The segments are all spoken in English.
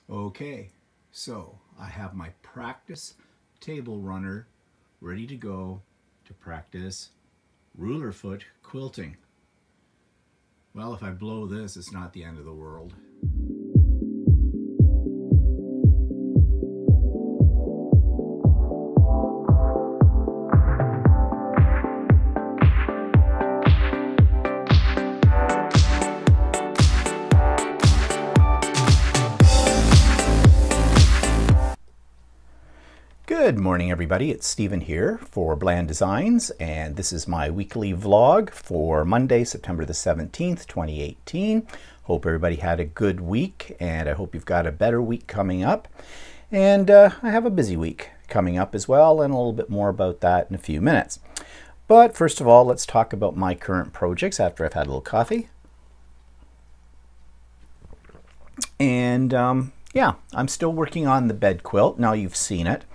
Okay, so I have my practice table runner ready to go to practice ruler foot quilting. Well, if I blow this, it's not the end of the world. Good morning, everybody. It's Stephen here for Bland Designs, and this is my weekly vlog for Monday, September the 17th, 2018. Hope everybody had a good week, and I hope you've got a better week coming up. And I have a busy week coming up as well, and a little bit more about that in a few minutes. But first of all, let's talk about my current projects after I've had a little coffee. And yeah, I'm still working on the bed quilt. Now you've seen it.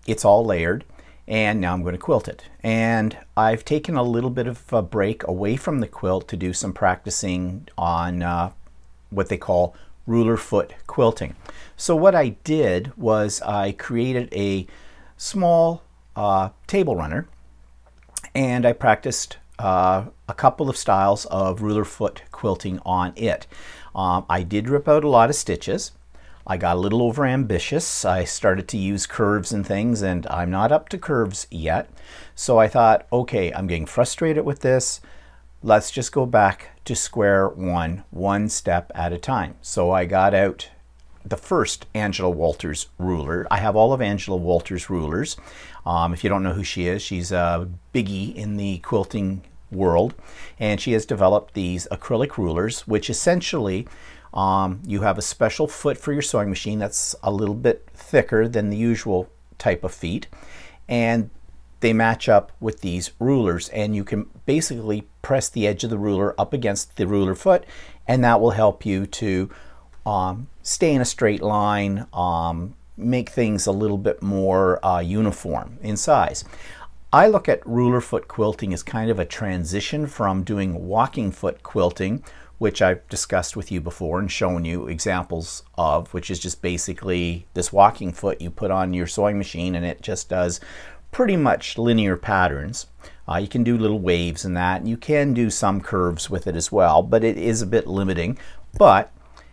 It's all layered, and now I'm going to quilt it. And I've taken a little bit of a break away from the quilt to do some practicing on what they call ruler foot quilting. So what I did was I created a small table runner, and I practiced a couple of styles of ruler foot quilting on it. I did rip out a lot of stitches. I got a little over ambitious. I started to use curves and things, and I'm not up to curves yet. So I thought, okay, I'm getting frustrated with this. Let's just go back to square one step at a time. So I got out the first Angela Walters ruler. I have all of Angela Walters rulers. If you don't know who she is, she's a biggie in the quilting world, and she has developed these acrylic rulers, which essentially you have a special foot for your sewing machine that's a little bit thicker than the usual type of feet, and they match up with these rulers, and you can basically press the edge of the ruler up against the ruler foot, and that will help you to stay in a straight line, make things a little bit more uniform in size. I look at ruler foot quilting as kind of a transition from doing walking foot quilting, which I've discussed with you before and shown you examples of, which is just basically this walking foot you put on your sewing machine, and it just does pretty much linear patterns. You can do little waves in that, and you can do some curves with it as well, but it is a bit limiting. But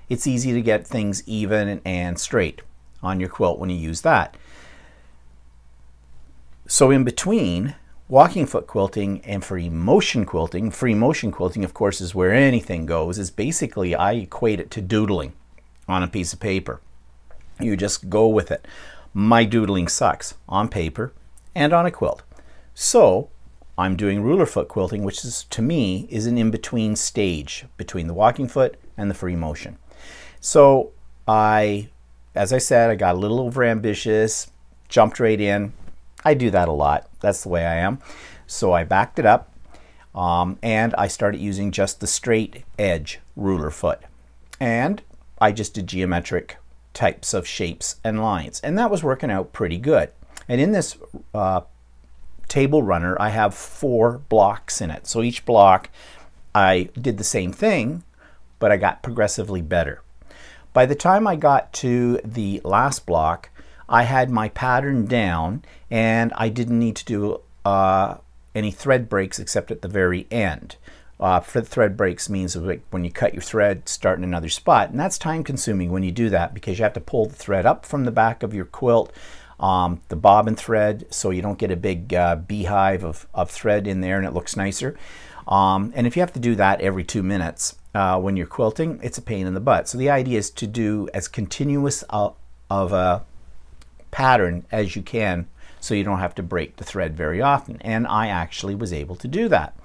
it's easy to get things even and straight on your quilt when you use that. So in between walking foot quilting and free motion quilting of course is where anything goes, is basically, I equate it to doodling on a piece of paper. You just go with it. My doodling sucks on paper and on a quilt. So I'm doing ruler foot quilting, which is, to me, is an in-between stage between the walking foot and the free motion. So as I said, I got a little over ambitious, jumped right in. I do that a lot. That's the way I am. So I backed it up, and I started using just the straight edge ruler foot. And I just did geometric types of shapes and lines. And that was working out pretty good. And in this table runner, I have 4 blocks in it. So each block, I did the same thing, but I got progressively better. By the time I got to the last block, I had my pattern down, and I didn't need to do any thread breaks except at the very end. For the thread breaks means like when you cut your thread, start in another spot, and that's time consuming when you do that, because you have to pull the thread up from the back of your quilt, the bobbin thread, so you don't get a big beehive of thread in there and it looks nicer. And if you have to do that every 2 minutes when you're quilting, it's a pain in the butt. So the idea is to do as continuous of a pattern as you can, so you don't have to break the thread very often. And I actually was able to do that.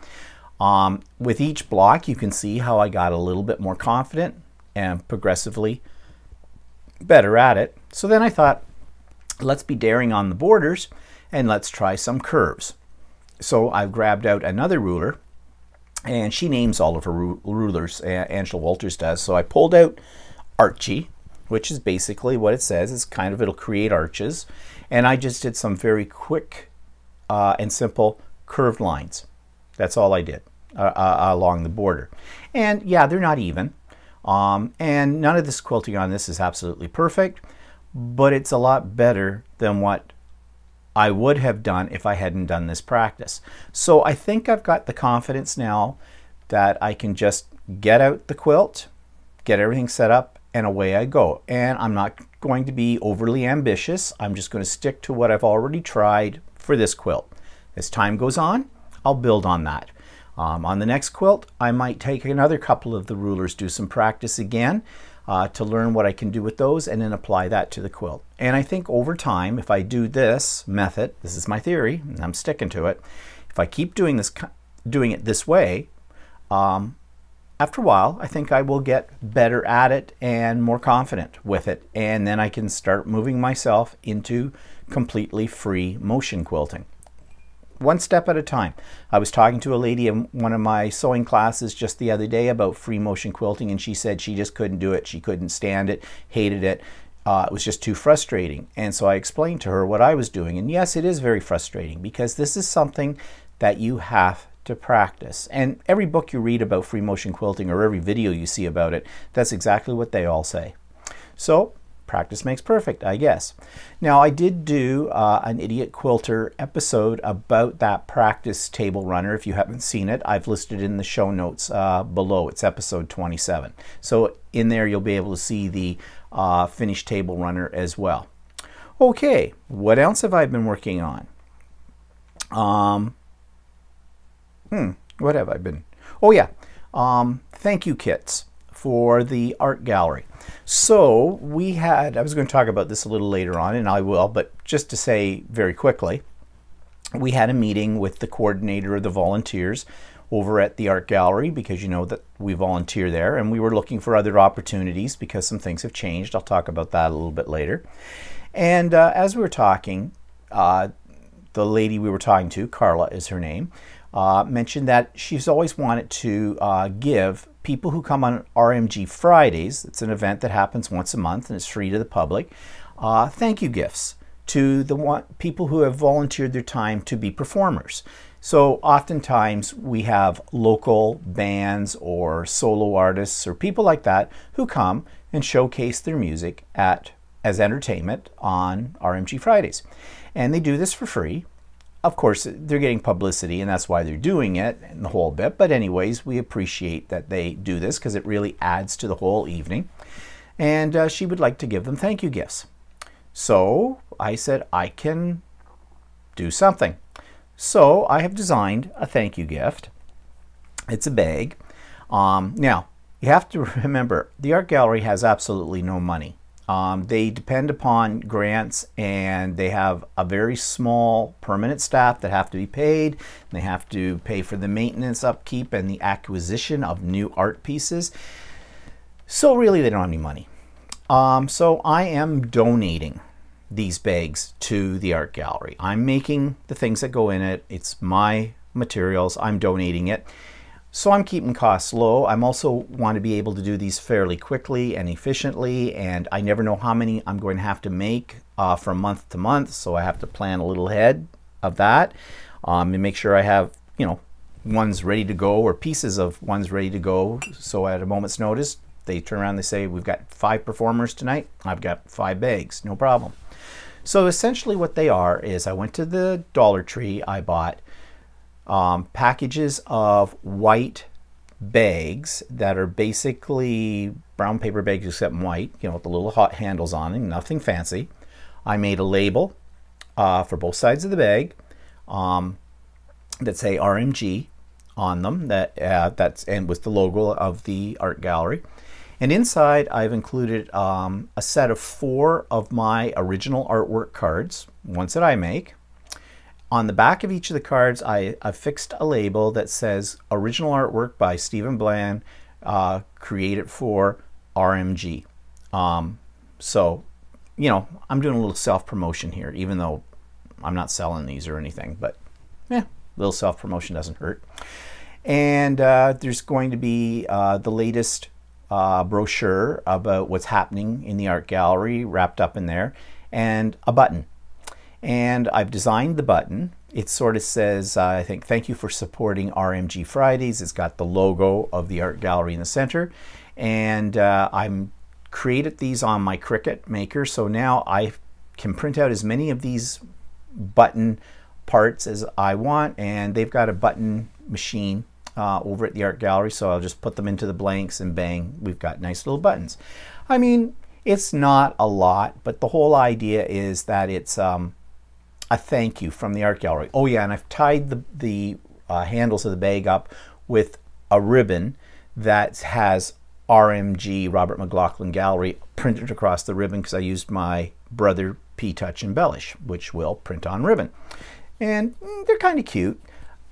With each block, you can see how I got a little bit more confident and progressively better at it. So then I thought, let's be daring on the borders and let's try some curves. So I grabbed out another ruler, and she names all of her rulers, Angela Walters does. So I pulled out Archie, which is basically what it says. It's kind of, it'll create arches. And I just did some very quick and simple curved lines. That's all I did along the border. And yeah, they're not even. And none of this quilting on this is absolutely perfect, but it's a lot better than what I would have done if I hadn't done this practice. So I think I've got the confidence now that I can just get out the quilt, get everything set up, and away I go. And I'm not going to be overly ambitious. I'm just going to stick to what I've already tried for this quilt. As time goes on, I'll build on that. On the next quilt, I might take another couple of the rulers, do some practice again to learn what I can do with those, and then apply that to the quilt. And I think over time, if I do this method, this is my theory, and I'm sticking to it, if I keep doing it this way, after a while, I think I will get better at it and more confident with it. And then I can start moving myself into completely free motion quilting. One step at a time. I was talking to a lady in one of my sewing classes just the other day about free motion quilting, and she said she just couldn't do it. She couldn't stand it, hated it. It was just too frustrating. And so I explained to her what I was doing. And yes, it is very frustrating because this is something that you have to practice. And every book you read about free motion quilting or every video you see about it, that's exactly what they all say. So practice makes perfect, I guess. Now, I did do an Idiot Quilter episode about that practice table runner. If you haven't seen it, I've listed it in the show notes below. It's episode 27. So in there, you'll be able to see the finished table runner as well. Okay, what else have I been working on? What have I been? Oh yeah, thank you kits for the art gallery. So we had, I was going to talk about this a little later on, and I will, but just to say very quickly, we had a meeting with the coordinator of the volunteers over at the art gallery, because you know that we volunteer there, and we were looking for other opportunities because some things have changed. I'll talk about that a little bit later. And as we were talking, the lady we were talking to, Carla is her name, mentioned that she's always wanted to give people who come on RMG Fridays, it's an event that happens once a month and it's free to the public, thank you gifts to the people who have volunteered their time to be performers. So oftentimes we have local bands or solo artists or people like that who come and showcase their music as entertainment on RMG Fridays. And they do this for free. Of course, they're getting publicity, and that's why they're doing it, and the whole bit. But anyways, we appreciate that they do this because it really adds to the whole evening. And she would like to give them thank you gifts. So I said, I can do something. So I have designed a thank you gift. It's a bag. Now, you have to remember, the art gallery has absolutely no money. They depend upon grants, and they have a very small permanent staff that have to be paid. They have to pay for the maintenance, upkeep, and the acquisition of new art pieces. So really, they don't have any money. So I am donating these bags to the art gallery. I'm making the things that go in it. It's my materials. I'm donating it. So I'm keeping costs low. I'm also want to be able to do these fairly quickly and efficiently, and I never know how many I'm going to have to make from month to month, so I have to plan a little ahead of that and make sure I have, you know, ones ready to go or pieces of ones ready to go, so at a moment's notice they turn around and they say, we've got 5 performers tonight, I've got 5 bags, no problem. So essentially what they are is, I went to the Dollar Tree, I bought packages of white bags that are basically brown paper bags except white, you know, with the little hot handles on them, nothing fancy. I made a label for both sides of the bag that say RMG on them, and with the logo of the art gallery. And inside I've included a set of 4 of my original artwork cards, ones that I make. On the back of each of the cards, I fixed a label that says original artwork by Stephen Bland, created for RMG. So, you know, I'm doing a little self-promotion here, even though I'm not selling these or anything, but yeah, a little self-promotion doesn't hurt. And there's going to be the latest brochure about what's happening in the art gallery wrapped up in there, and a button. And I've designed the button. It sort of says, I think, thank you for supporting RMG Fridays. It's got the logo of the art gallery in the center. And I'm created these on my Cricut maker, so now I can print out as many of these button parts as I want, and they've got a button machine over at the art gallery, so I'll just put them into the blanks and bang, we've got nice little buttons. I mean, it's not a lot, but the whole idea is that it's a thank you from the art gallery. Oh yeah, and I've tied the handles of the bag up with a ribbon that has RMG, Robert McLaughlin Gallery, printed across the ribbon because I used my Brother P-Touch Embellish, which will print on ribbon. And they're kind of cute.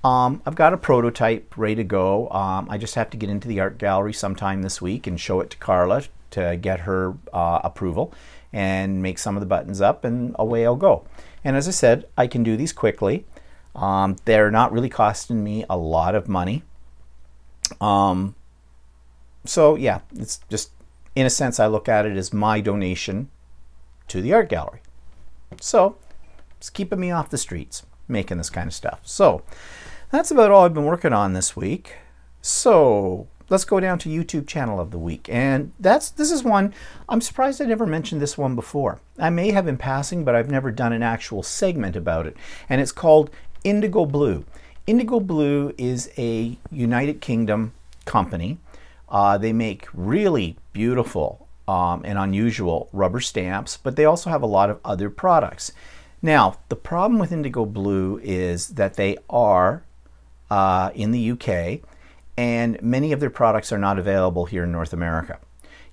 I've got a prototype ready to go. I just have to get into the art gallery sometime this week and show it to Carla to get her approval and make some of the buttons up, and away I'll go. And as I said, I can do these quickly. They're not really costing me a lot of money. So yeah, it's just, in a sense, I look at it as my donation to the art gallery. So it's keeping me off the streets making this kind of stuff. So that's about all I've been working on this week. So let's go down to YouTube channel of the week. And this is one, I'm surprised I never mentioned this one before. I may have in passing, but I've never done an actual segment about it. And it's called IndigoBlu. IndigoBlu is a United Kingdom company. They make really beautiful and unusual rubber stamps, but they also have a lot of other products. Now, the problem with IndigoBlu is that they are in the UK, and many of their products are not available here in North America.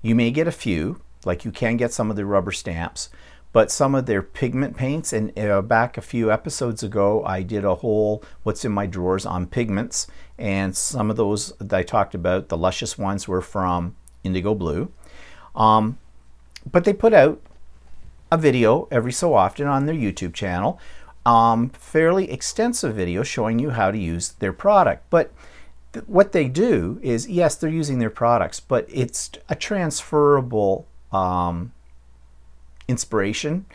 You may get a few, like you can get some of their rubber stamps, but some of their pigment paints, and back a few episodes ago I did a whole what's in my drawers on pigments, and some of those that I talked about, the luscious ones, were from IndigoBlu. But they put out a video every so often on their YouTube channel, fairly extensive video showing you how to use their product. But what they do is, yes, they're using their products, but it's a transferable inspiration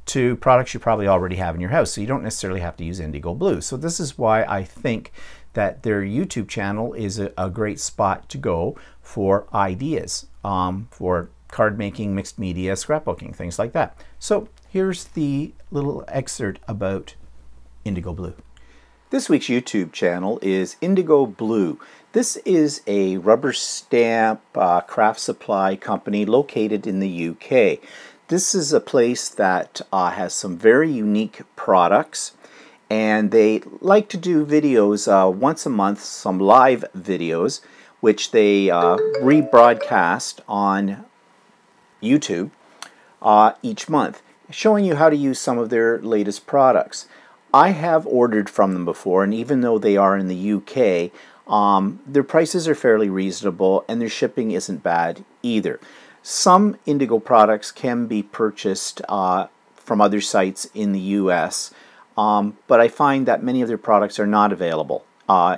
to products you probably already have in your house, so you don't necessarily have to use IndigoBlu. So this is why I think that their YouTube channel is a great spot to go for ideas, for card making, mixed media, scrapbooking, things like that. So here's the little excerpt about IndigoBlu. This week's YouTube channel is IndigoBlu. This is a rubber stamp craft supply company located in the UK. This is a place that has some very unique products, and they like to do videos once a month, some live videos, which they rebroadcast on YouTube each month, showing you how to use some of their latest products. I have ordered from them before, and even though they are in the UK, their prices are fairly reasonable and their shipping isn't bad either. Some Indigo products can be purchased from other sites in the US, but I find that many of their products are not available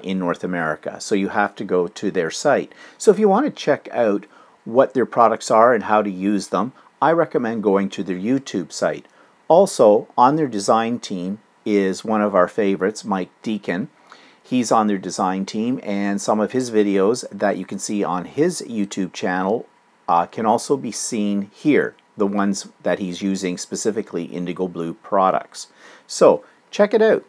in North America, so you have to go to their site. So if you want to check out what their products are and how to use them, I recommend going to their YouTube site. Also, on their design team is one of our favorites, Mike Deacon. He's on their design team, and some of his videos that you can see on his YouTube channel can also be seen here, the ones that he's using specifically IndigoBlu products. So check it out.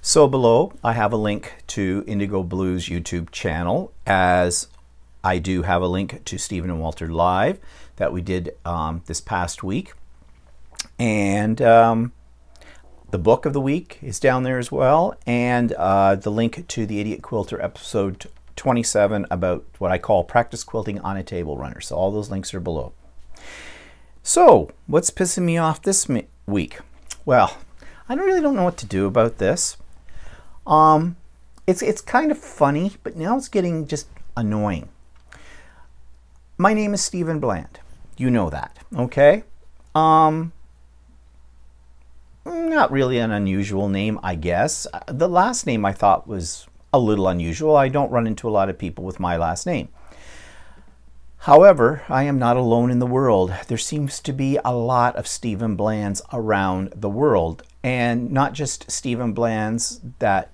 So below I have a link to IndigoBlu's YouTube channel, as I do have a link to Stephen and Walter Live that we did this past week. And the book of the week is down there as well, and the link to the Idiot Quilter episode 27 about what I call practice quilting on a table runner. So all those links are below. So what's pissing me off this week? Well, I really don't know what to do about this. It's kind of funny, but now it's getting just annoying. My name is Stephen Bland. You know that, okay? Not really an unusual name, I guess. The last name I thought was a little unusual. I don't run into a lot of people with my last name. However, I am not alone in the world. There seems to be a lot of Stephen Blands around the world, and not just Stephen Blands that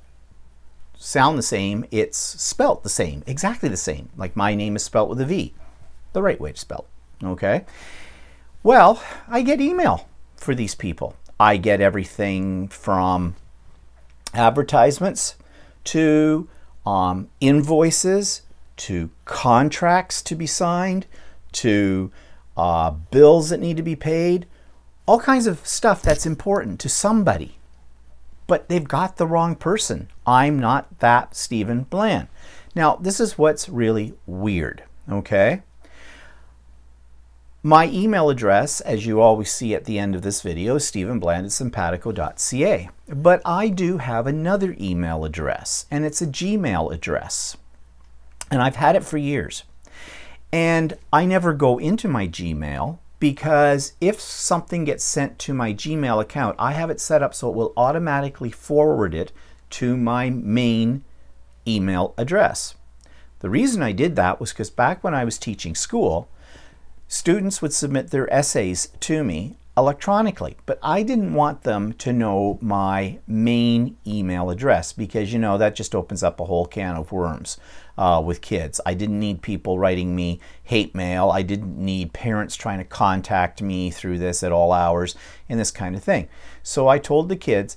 sound the same, it's spelt the same, exactly the same. Like my name is spelt with a V, the right way to spell it, okay? Well, I get email for these people. I get everything from advertisements to invoices, to contracts to be signed, to bills that need to be paid, all kinds of stuff that's important to somebody. But they've got the wrong person. I'm not that Stephen Bland. Now, this is what's really weird, okay? My email address, as you always see at the end of this video, is stephenbland@simpatico.ca. But I do have another email address, and it's a Gmail address. And I've had it for years. And I never go into my Gmail, because if something gets sent to my Gmail account, I have it set up so it will automatically forward it to my main email address. The reason I did that was because back when I was teaching school, students would submit their essays to me electronically, but I didn't want them to know my main email address, because you know that just opens up a whole can of worms with kids. I didn't need people writing me hate mail. I didn't need parents trying to contact me through this at all hours and this kind of thing. So I told the kids,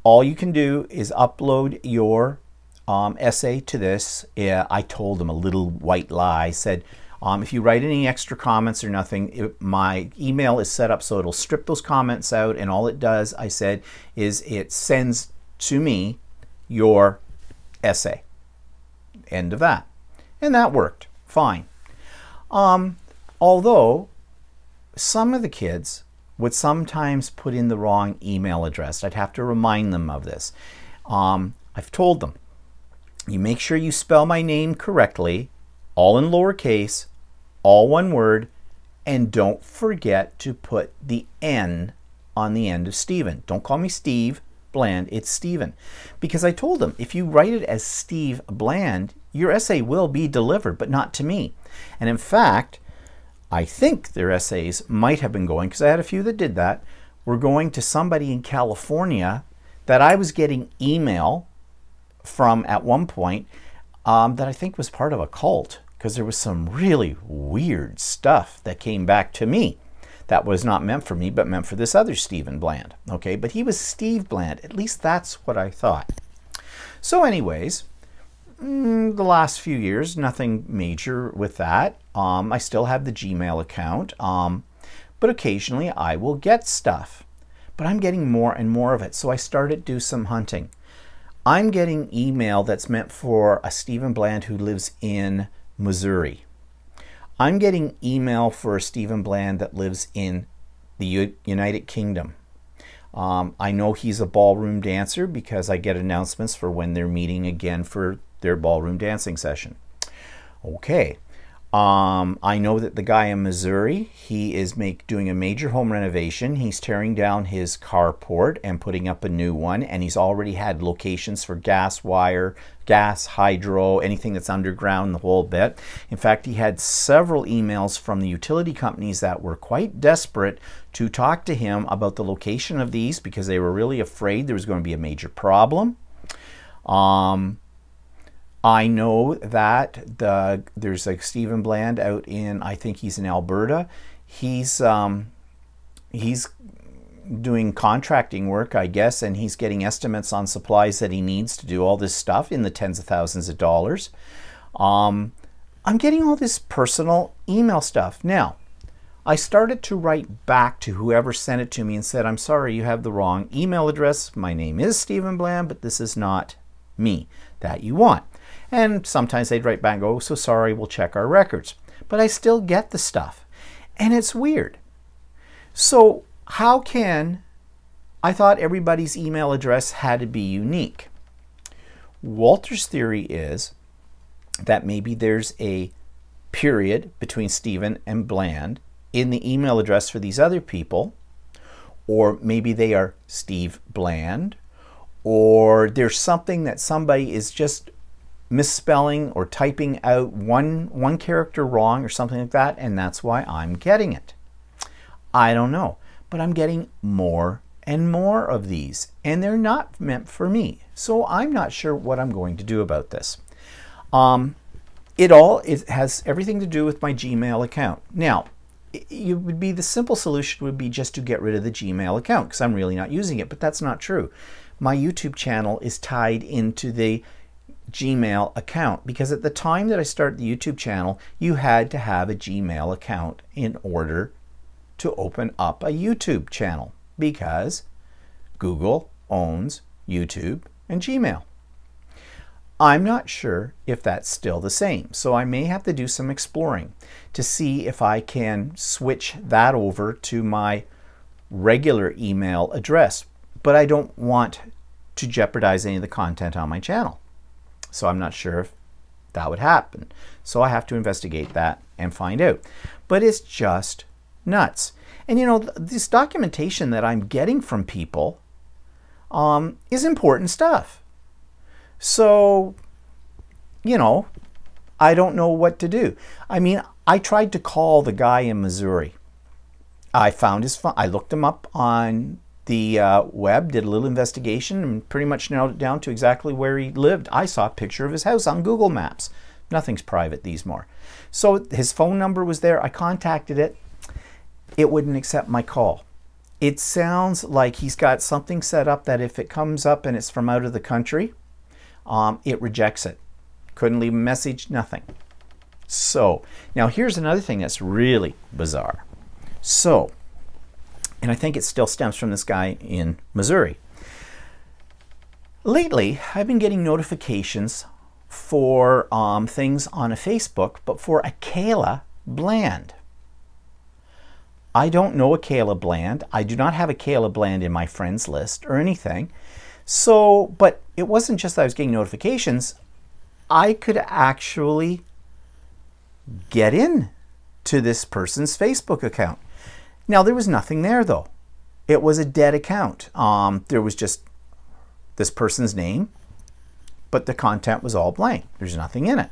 all you can do is upload your essay to this. I told them a little white lie. I said, if you write any extra comments or nothing, my email is set up so it'll strip those comments out, and all it does, I said, is it sends to me your essay. End of that. And that worked fine. Although some of the kids would sometimes put in the wrong email address. I'd have to remind them of this. I've told them, you make sure you spell my name correctly, all in lowercase, all one word, and don't forget to put the N on the end of Stephen. Don't call me Steve Bland, it's Stephen. Because I told them, if you write it as Steve Bland, your essay will be delivered, but not to me. And in fact, I think their essays might have been going, because I had a few that did that, were going to somebody in California that I was getting email from at one point that I think was part of a cult, because there was some really weird stuff that came back to me that was not meant for me, but meant for this other Stephen Bland. Okay, but he was Steve Bland. At least that's what I thought. So anyways, the last few years, nothing major with that. I still have the Gmail account, but occasionally I will get stuff. But I'm getting more and more of it, so I started to do some hunting. I'm getting email that's meant for a Stephen Bland who lives in Missouri. I'm getting email for a Stephen Bland that lives in the United Kingdom. I know he's a ballroom dancer because I get announcements for when they're meeting again for their ballroom dancing session. Okay. I know that the guy in Missouri, he is doing a major home renovation. He's tearing down his carport and putting up a new one, and he's already had locations for gas wire, gas, hydro, anything that's underground, the whole bit. In fact, he had several emails from the utility companies that were quite desperate to talk to him about the location of these, because they were really afraid there was going to be a major problem. I know that there's a Stephen Bland out in, I think he's in Alberta. He's doing contracting work, I guess, and he's getting estimates on supplies that he needs to do all this stuff in the tens of thousands of dollars. I'm getting all this personal email stuff. Now, I started to write back to whoever sent it to me and said, I'm sorry, you have the wrong email address. My name is Stephen Bland, but this is not me that you want. And sometimes they'd write back and go, oh, so sorry, we'll check our records. But I still get the stuff. And it's weird. So how can, I thought everybody's email address had to be unique. Walter's theory is that maybe there's a period between Stephen and Bland in the email address for these other people, or maybe they are Steve Bland, or there's something that somebody is just misspelling or typing out one character wrong or something like that, and that's why I'm getting it. I don't know, but I'm getting more and more of these, and they're not meant for me. So I'm not sure what I'm going to do about this. It has everything to do with my Gmail account. Now, the simple solution would be just to get rid of the Gmail account because I'm really not using it, but that's not true. My YouTube channel is tied into the Gmail account because at the time that I started the YouTube channel, you had to have a Gmail account in order to open up a YouTube channel because Google owns YouTube and Gmail. I'm not sure if that's still the same, so I may have to do some exploring to see if I can switch that over to my regular email address, but I don't want to jeopardize any of the content on my channel. So I'm not sure if that would happen. So I have to investigate that and find out. But it's just nuts. And you know, this documentation that I'm getting from people is important stuff. So, you know, I don't know what to do. I mean, I tried to call the guy in Missouri. I found his phone. I looked him up on the web, did a little investigation, and pretty much narrowed it down to exactly where he lived. I saw a picture of his house on Google Maps. Nothing's private these more. So his phone number was there. I contacted it. It wouldn't accept my call. It sounds like he's got something set up that if it comes up and it's from out of the country, it rejects it. Couldn't leave a message, nothing. So, now here's another thing that's really bizarre. So, and I think it still stems from this guy in Missouri. Lately, I've been getting notifications for things on a Facebook, but for a Kayla Bland. I don't know a Kayla Bland. I do not have a Kayla Bland in my friends list or anything. So, but it wasn't just that I was getting notifications. I could actually get in to this person's Facebook account. Now, there was nothing there though. It was a dead account. There was just this person's name, but the content was all blank. There's nothing in it.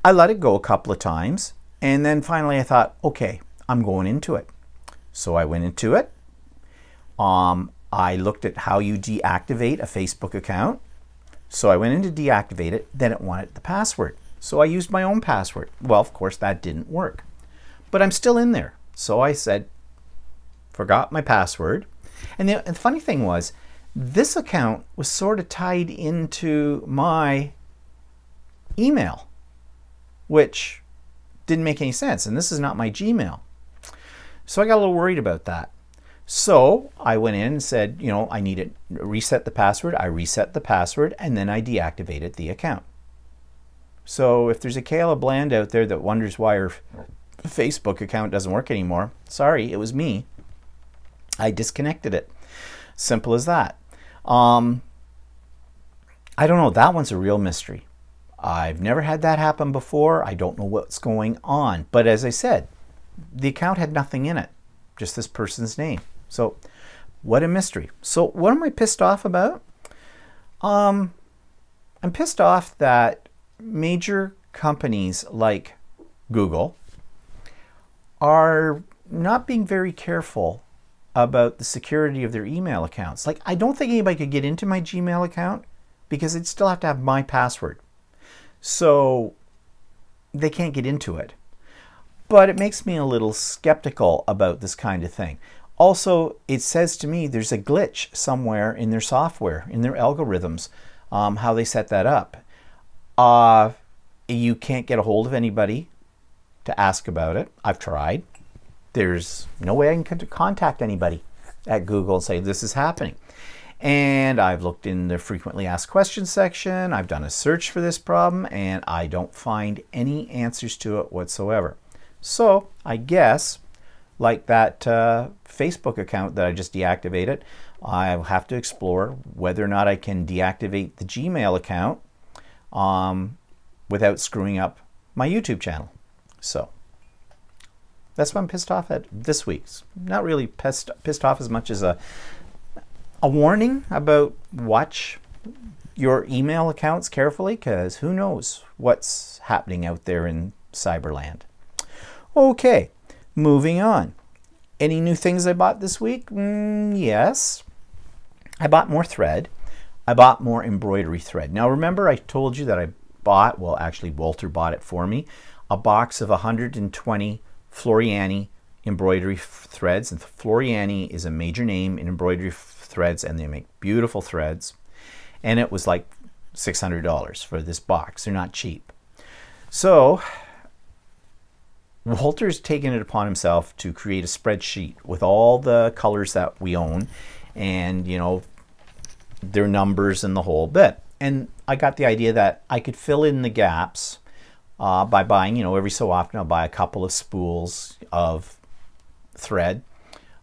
I let it go a couple of times, and then finally I thought, okay, I'm going into it. So I went into it. I looked at how you deactivate a Facebook account. So I went in to deactivate it, then it wanted the password. So I used my own password. Well, of course, that didn't work. But I'm still in there. So I said, forgot my password. And the funny thing was, this account was sort of tied into my email, which didn't make any sense. And this is not my Gmail. So I got a little worried about that. So I went in and said, you know, I need to reset the password. I reset the password and then I deactivated the account. So if there's a Kayla Bland out there that wonders why her Facebook account doesn't work anymore, sorry, it was me. I disconnected it. Simple as that. I don't know. That one's a real mystery. I've never had that happen before. I don't know what's going on. But as I said, the account had nothing in it, just this person's name. So what a mystery. So what am I pissed off about? I'm pissed off that major companies like Google are not being very careful about the security of their email accounts. Like, I don't think anybody could get into my Gmail account because they'd still have to have my password. So they can't get into it. But it makes me a little skeptical about this kind of thing. Also, it says to me there's a glitch somewhere in their software, in their algorithms, how they set that up. You can't get a hold of anybody to ask about it. I've tried. There's no way I can contact anybody at Google and say this is happening. And I've looked in the frequently asked questions section. I've done a search for this problem and I don't find any answers to it whatsoever. So I guess, like that Facebook account that I just deactivated, I'll have to explore whether or not I can deactivate the Gmail account without screwing up my YouTube channel. So that's what I'm pissed off at this week. Not really pissed off as much as a warning about watch your email accounts carefully, because who knows what's happening out there in cyberland. Okay, moving on. Any new things I bought this week? Yes. I bought more thread. I bought more embroidery thread. Now remember I told you that I bought, well actually Quilter bought it for me, a box of 120 Floriani embroidery threads. And Floriani is a major name in embroidery threads, and they make beautiful threads. And it was like $600 for this box. They're not cheap. So Quilter's taken it upon himself to create a spreadsheet with all the colors that we own, and you know, their numbers and the whole bit. And I got the idea that I could fill in the gaps by buying, you know, every so often I'll buy a couple of spools of thread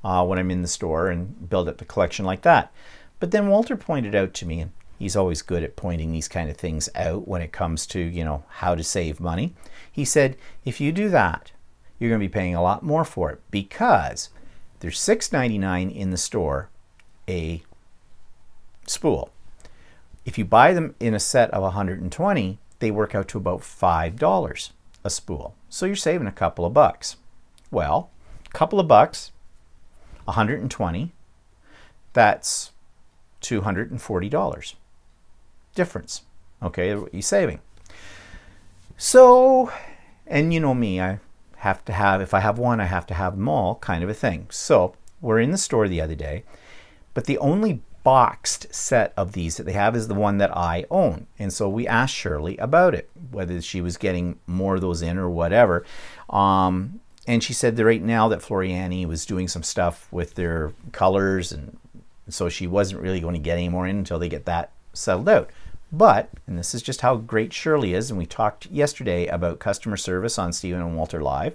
when I'm in the store and build up the collection like that. But then Quilter pointed out to me, and he's always good at pointing these kind of things out when it comes to, you know, how to save money. He said, if you do that, you're going to be paying a lot more for it, because there's $6.99 in the store a spool. If you buy them in a set of 120, they work out to about $5 a spool. So you're saving a couple of bucks. Well, a couple of bucks, 120, that's $240 difference. Okay, what you're saving. So, and you know me, I have to have, if I have one, I have to have them all, kind of a thing. So we're in the store the other day, but the only boxed set of these that they have is the one that I own. And so we asked Shirley about it, whether she was getting more of those in or whatever. And she said that right now that Floriani was doing some stuff with their colors, and so she wasn't really going to get any more in until they get that settled out. But, and this is just how great Shirley is, and we talked yesterday about customer service on Stephen and Quilter Live.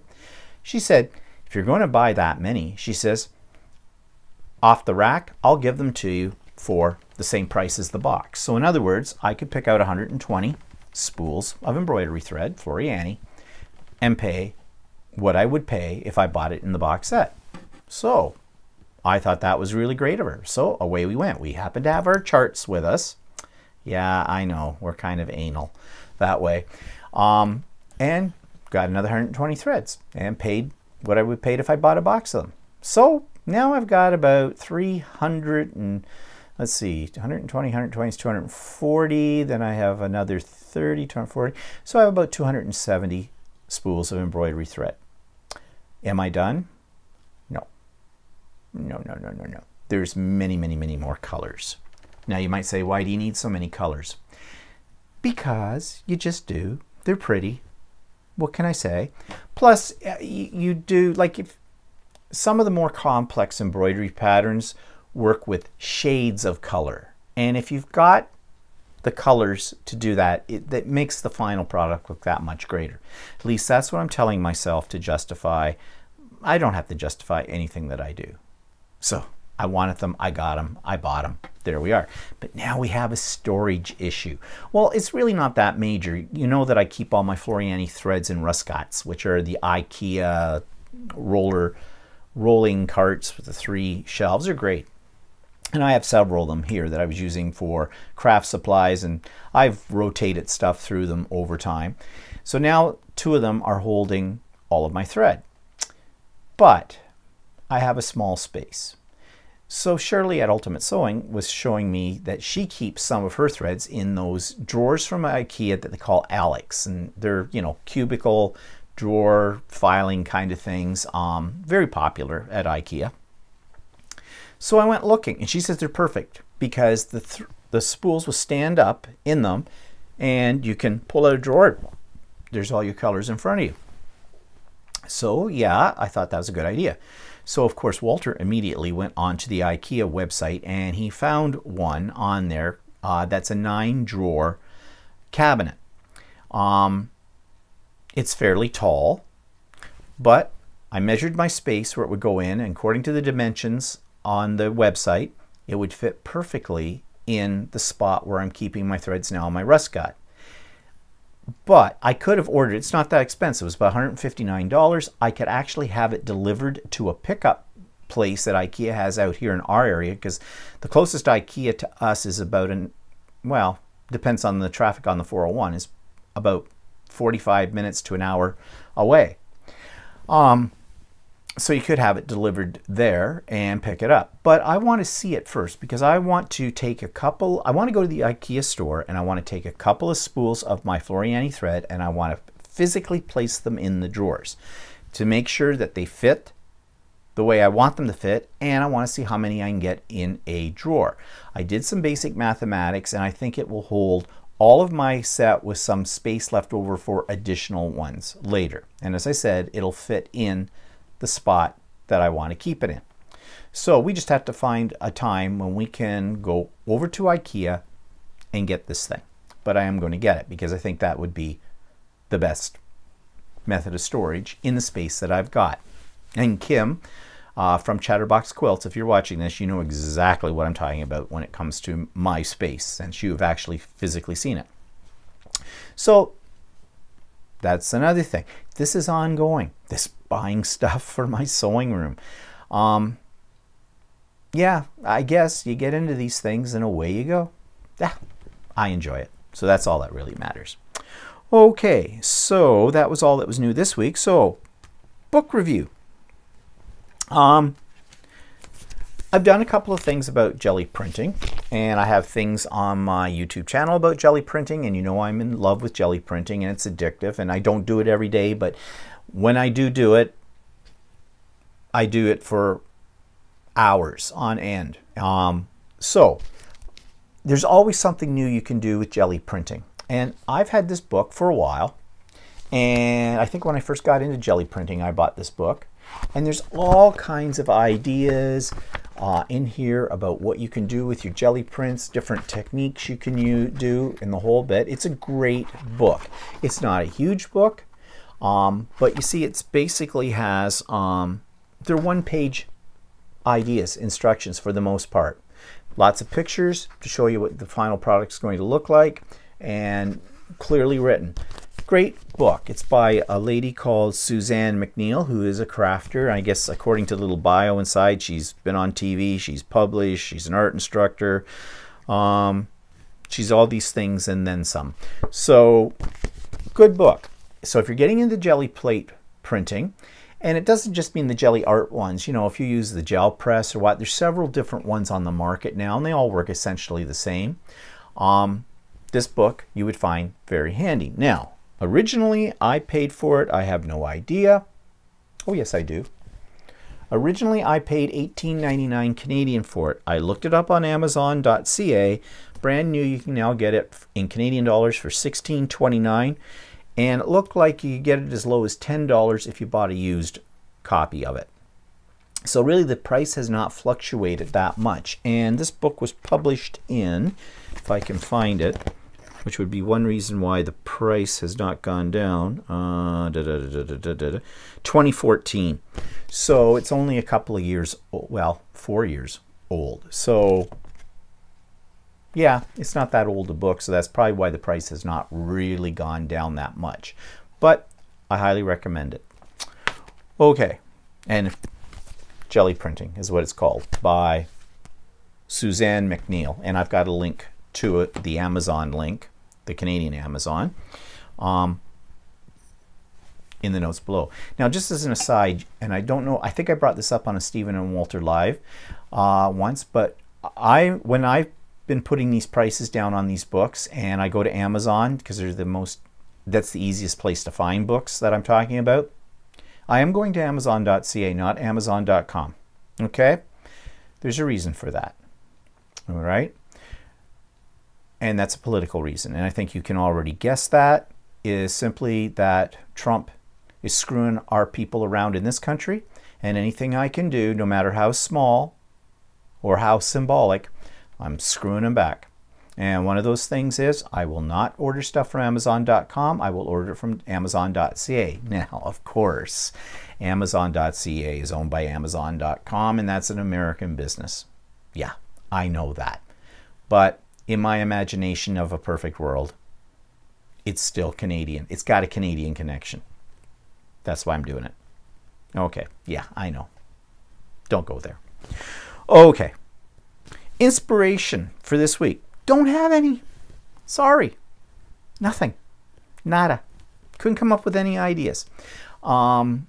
She said, if you're going to buy that many, she says, off the rack, I'll give them to you for the same price as the box. So in other words, I could pick out 120 spools of embroidery thread, Floriani, and pay what I would pay if I bought it in the box set. So I thought that was really great of her. So away we went. We happened to have our charts with us. Yeah, I know, we're kind of anal that way. And got another 120 threads and paid what I would pay if I bought a box of them. So now I've got about 300 and, let's see, 120, 120 is 240. Then I have another 30, 240. So I have about 270 spools of embroidery thread. Am I done? No. No, no, no, no, no. There's many, many, many more colors. Now you might say, why do you need so many colors? Because you just do. They're pretty. What can I say? Plus, you do, like, if some of the more complex embroidery patterns work with shades of color. And if you've got the colors to do that, that makes the final product look that much greater. At least that's what I'm telling myself to justify. I don't have to justify anything that I do. So I wanted them, I got them, I bought them. There we are. But now we have a storage issue. Well, it's really not that major. You know that I keep all my Floriani threads in Ruscats, which are the IKEA rolling carts with the 3 shelves. They're great. And I have several of them here that I was using for craft supplies, and I've rotated stuff through them over time. So now 2 of them are holding all of my thread. But I have a small space. So Shirley at Ultimate Sewing was showing me that she keeps some of her threads in those drawers from IKEA that they call Alex, and they're, you know, cubicle drawer filing kind of things, very popular at IKEA. So I went looking, and she says they're perfect because the spools will stand up in them, and you can pull out a drawer. There's all your colors in front of you. So yeah, I thought that was a good idea. So of course Quilter immediately went onto the IKEA website, and he found one on there that's a 9-drawer cabinet. It's fairly tall, but I measured my space where it would go in, and according to the dimensions on the website, it would fit perfectly in the spot where I'm keeping my threads now on my Ruscat. But I could have ordered, it's not that expensive, it was about $159. I could actually have it delivered to a pickup place that IKEA has out here in our area, because the closest IKEA to us is about, well, depends on the traffic on the 401, is about 45 minutes to an hour away. So you could have it delivered there and pick it up. But I want to see it first because I want to take I want to go to the IKEA store and I want to take a couple of spools of my Floriani thread and I want to physically place them in the drawers to make sure that they fit the way I want them to fit, and I want to see how many I can get in a drawer. I did some basic mathematics and I think it will hold all of my set with some space left over for additional ones later. And as I said, it'll fit in the spot that I want to keep it in. So we just have to find a time when we can go over to IKEA and get this thing. But I am going to get it because I think that would be the best method of storage in the space that I've got. And Kim from Chatterbox Quilts, if you're watching this, you know exactly what I'm talking about when it comes to my space, since you've actually physically seen it. So that's another thing. This is ongoing, this buying stuff for my sewing room. Yeah, I guess you get into these things and away you go. Yeah, I enjoy it. So that's all that really matters. Okay, so that was all that was new this week. So, book review. I've done a couple of things about jelly printing, and I have things on my YouTube channel about jelly printing, and you know I'm in love with jelly printing and it's addictive, and I don't do it every day, but when I do it, I do it for hours on end. So there's always something new you can do with jelly printing. And I've had this book for a while, and I think when I first got into jelly printing, I bought this book. And there's all kinds of ideas in here about what you can do with your jelly prints, different techniques you can do in the whole bit. It's a great book. It's not a huge book, but you see it's basically has, they're one-page ideas, instructions for the most part. Lots of pictures to show you what the final product is going to look like, and clearly written. Great book. It's by a lady called Suzanne McNeill, who is a crafter. I guess according to the little bio inside, she's been on TV, she's published, she's an art instructor. She's all these things and then some. So, good book. So if you're getting into jelly plate printing, and it doesn't just mean the jelly art ones, you know, if you use the gel press or what, there's several different ones on the market now, and they all work essentially the same. This book you would find very handy. Now, originally I paid for it. I have no idea. Oh yes, I do. Originally I paid $18.99 Canadian for it. I looked it up on Amazon.ca. Brand new, you can now get it in Canadian dollars for $16.29. And it looked like you could get it as low as $10 if you bought a used copy of it. So really the price has not fluctuated that much. And this book was published in, if I can find it, which would be one reason why the price has not gone down, 2014. So it's only a couple of years, well, 4 years old. So yeah, it's not that old a book, so that's probably why the price has not really gone down that much. But I highly recommend it. Okay, and Jelly Printing is what it's called, by Suzanne McNeill. And I've got a link to it, the Amazon link, the Canadian Amazon, in the notes below. Now, just as an aside, and I don't know, I think I brought this up on a Stephen and Walter Live once, but when I've been putting these prices down on these books, and I go to Amazon because they're that's the easiest place to find books that I'm talking about. I am going to Amazon.ca, not Amazon.com. Okay? There's a reason for that. All right? And that's a political reason. And I think you can already guess that is simply that Trump is screwing our people around in this country. And anything I can do, no matter how small or how symbolic, I'm screwing him back. And one of those things is I will not order stuff from Amazon.com. I will order it from Amazon.ca. Now, of course, Amazon.ca is owned by Amazon.com, and that's an American business. Yeah, I know that. But in my imagination of a perfect world, it's still Canadian. It's got a Canadian connection. That's why I'm doing it. Okay, yeah, I know. Don't go there. Okay. Inspiration for this week. Don't have any. Sorry. Nothing. Nada. Couldn't come up with any ideas. I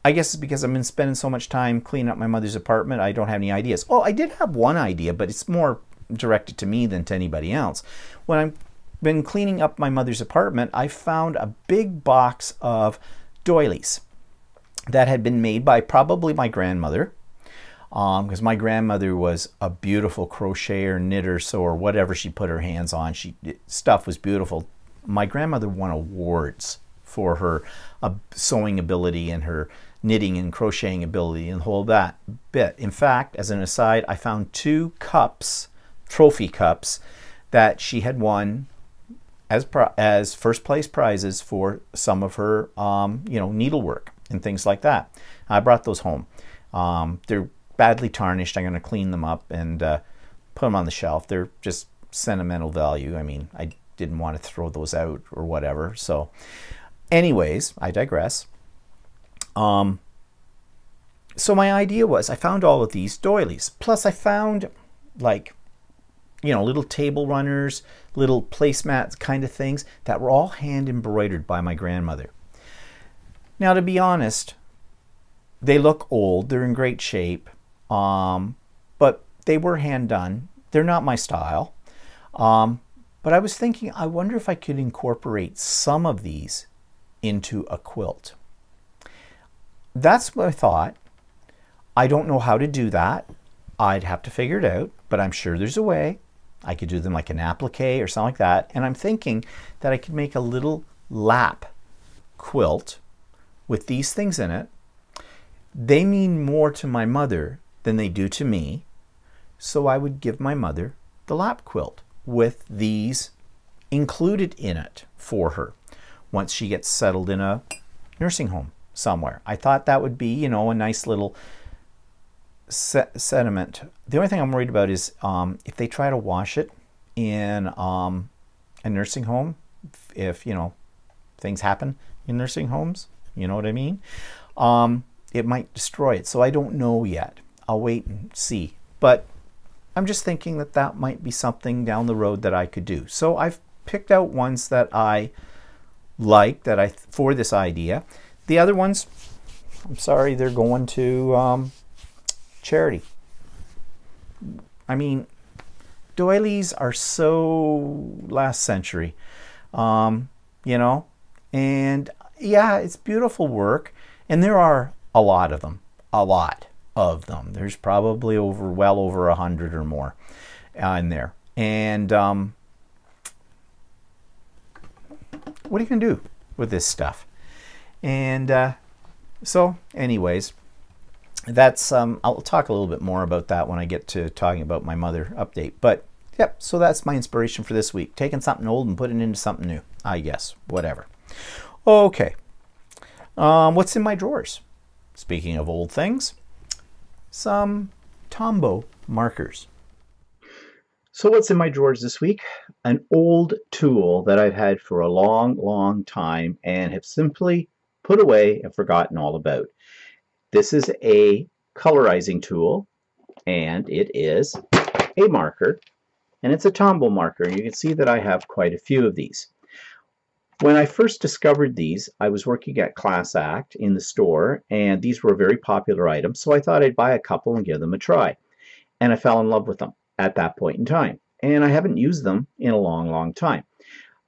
I guess it's because I've been spending so much time cleaning up my mother's apartment, I don't have any ideas. Oh, I did have one idea, but it's more directed to me than to anybody else. When I've been cleaning up my mother's apartment, I found a big box of doilies that had been made by probably my grandmother, because my grandmother was a beautiful crocheter, knitter, sewer, whatever she put her hands on. Stuff was beautiful. My grandmother won awards for her sewing ability and her knitting and crocheting ability and the whole that bit. In fact, as an aside, I found 2 cups, trophy cups, that she had won as first place prizes for some of her needlework and things like that. I brought those home. They're badly tarnished. I'm going to clean them up and put them on the shelf. They're just sentimental value. I mean, I didn't want to throw those out or whatever. So anyways, I digress. So my idea was, I found all of these doilies. Plus I found like, little table runners, little placemats kind of things that were all hand embroidered by my grandmother. Now, to be honest, they look old. They're in great shape. But they were hand done. They're not my style. But I was thinking, I wonder if I could incorporate some of these into a quilt. That's what I thought. I don't know how to do that. I'd have to figure it out, but I'm sure there's a way. I could do them like an applique or something like that. And I'm thinking that I could make a little lap quilt with these things in it. They mean more to my mother than they do to me. So I would give my mother the lap quilt with these included in it for her once she gets settled in a nursing home somewhere. I thought that would be, a nice little sentiment. The only thing I'm worried about is if they try to wash it in a nursing home, if things happen in nursing homes, you know what I mean, it might destroy it. So I don't know yet. I'll wait and see. But I'm just thinking that that might be something down the road that I could do. So I've picked out ones that I like for this idea. The other ones, I'm sorry, they're going to charity. I mean, doilies are so last century, and yeah, it's beautiful work, and there are a lot of them, There's probably well over 100 or more in there. And what are you gonna do with this stuff? And so anyways, that's I'll talk a little bit more about that when I get to talking about my mother update. But yep, so that's my inspiration for this week, taking something old and putting it into something new, I guess, whatever. Okay, what's in my drawers? Speaking of old things, some Tombow markers. So what's in my drawers this week? An old tool that I've had for a long time and have simply put away and forgotten all about. This is a colorizing tool, and it is a marker, and it's a Tombow marker. You can see that I have quite a few of these. When I first discovered these, I was working at Class Act in the store, and these were very popular items, so I thought I'd buy a couple and give them a try. And I fell in love with them at that point in time. And I haven't used them in a long time.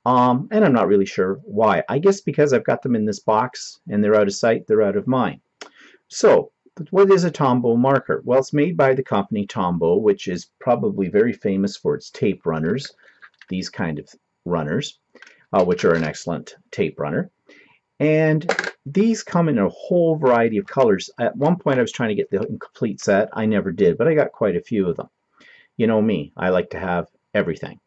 And I'm not really sure why. I guess because I've got them in this box, and they're out of sight, they're out of mind. So, what is a Tombow marker? Well, it's made by the company Tombow, which is probably very famous for its tape runners, these kind of runners, which are an excellent tape runner. And these come in a whole variety of colors. At one point I was trying to get the complete set. I never did, but I got quite a few of them. You know me, I like to have everything.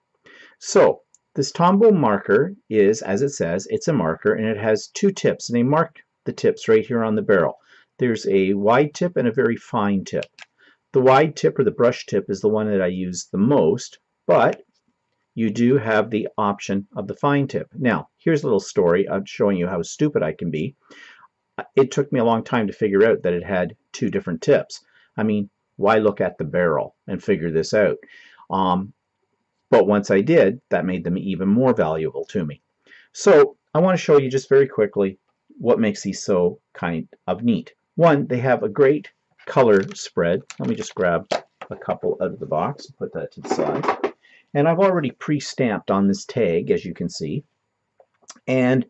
So this Tombow marker is, as it says, it's a marker, and it has 2 tips, and they marked the tips right here on the barrel. There's a wide tip and a very fine tip. The wide tip, or the brush tip, is the one that I use the most, but you do have the option of the fine tip. Now, here's a little story of showing you how stupid I can be. It took me a long time to figure out that it had 2 different tips. I mean, why look at the barrel and figure this out? But once I did, that made them even more valuable to me. So I want to show you just very quickly what makes these so kind of neat. One, they have a great color spread. Let me just grab a couple out of the box and put that to the side. And I've already pre-stamped on this tag, as you can see. And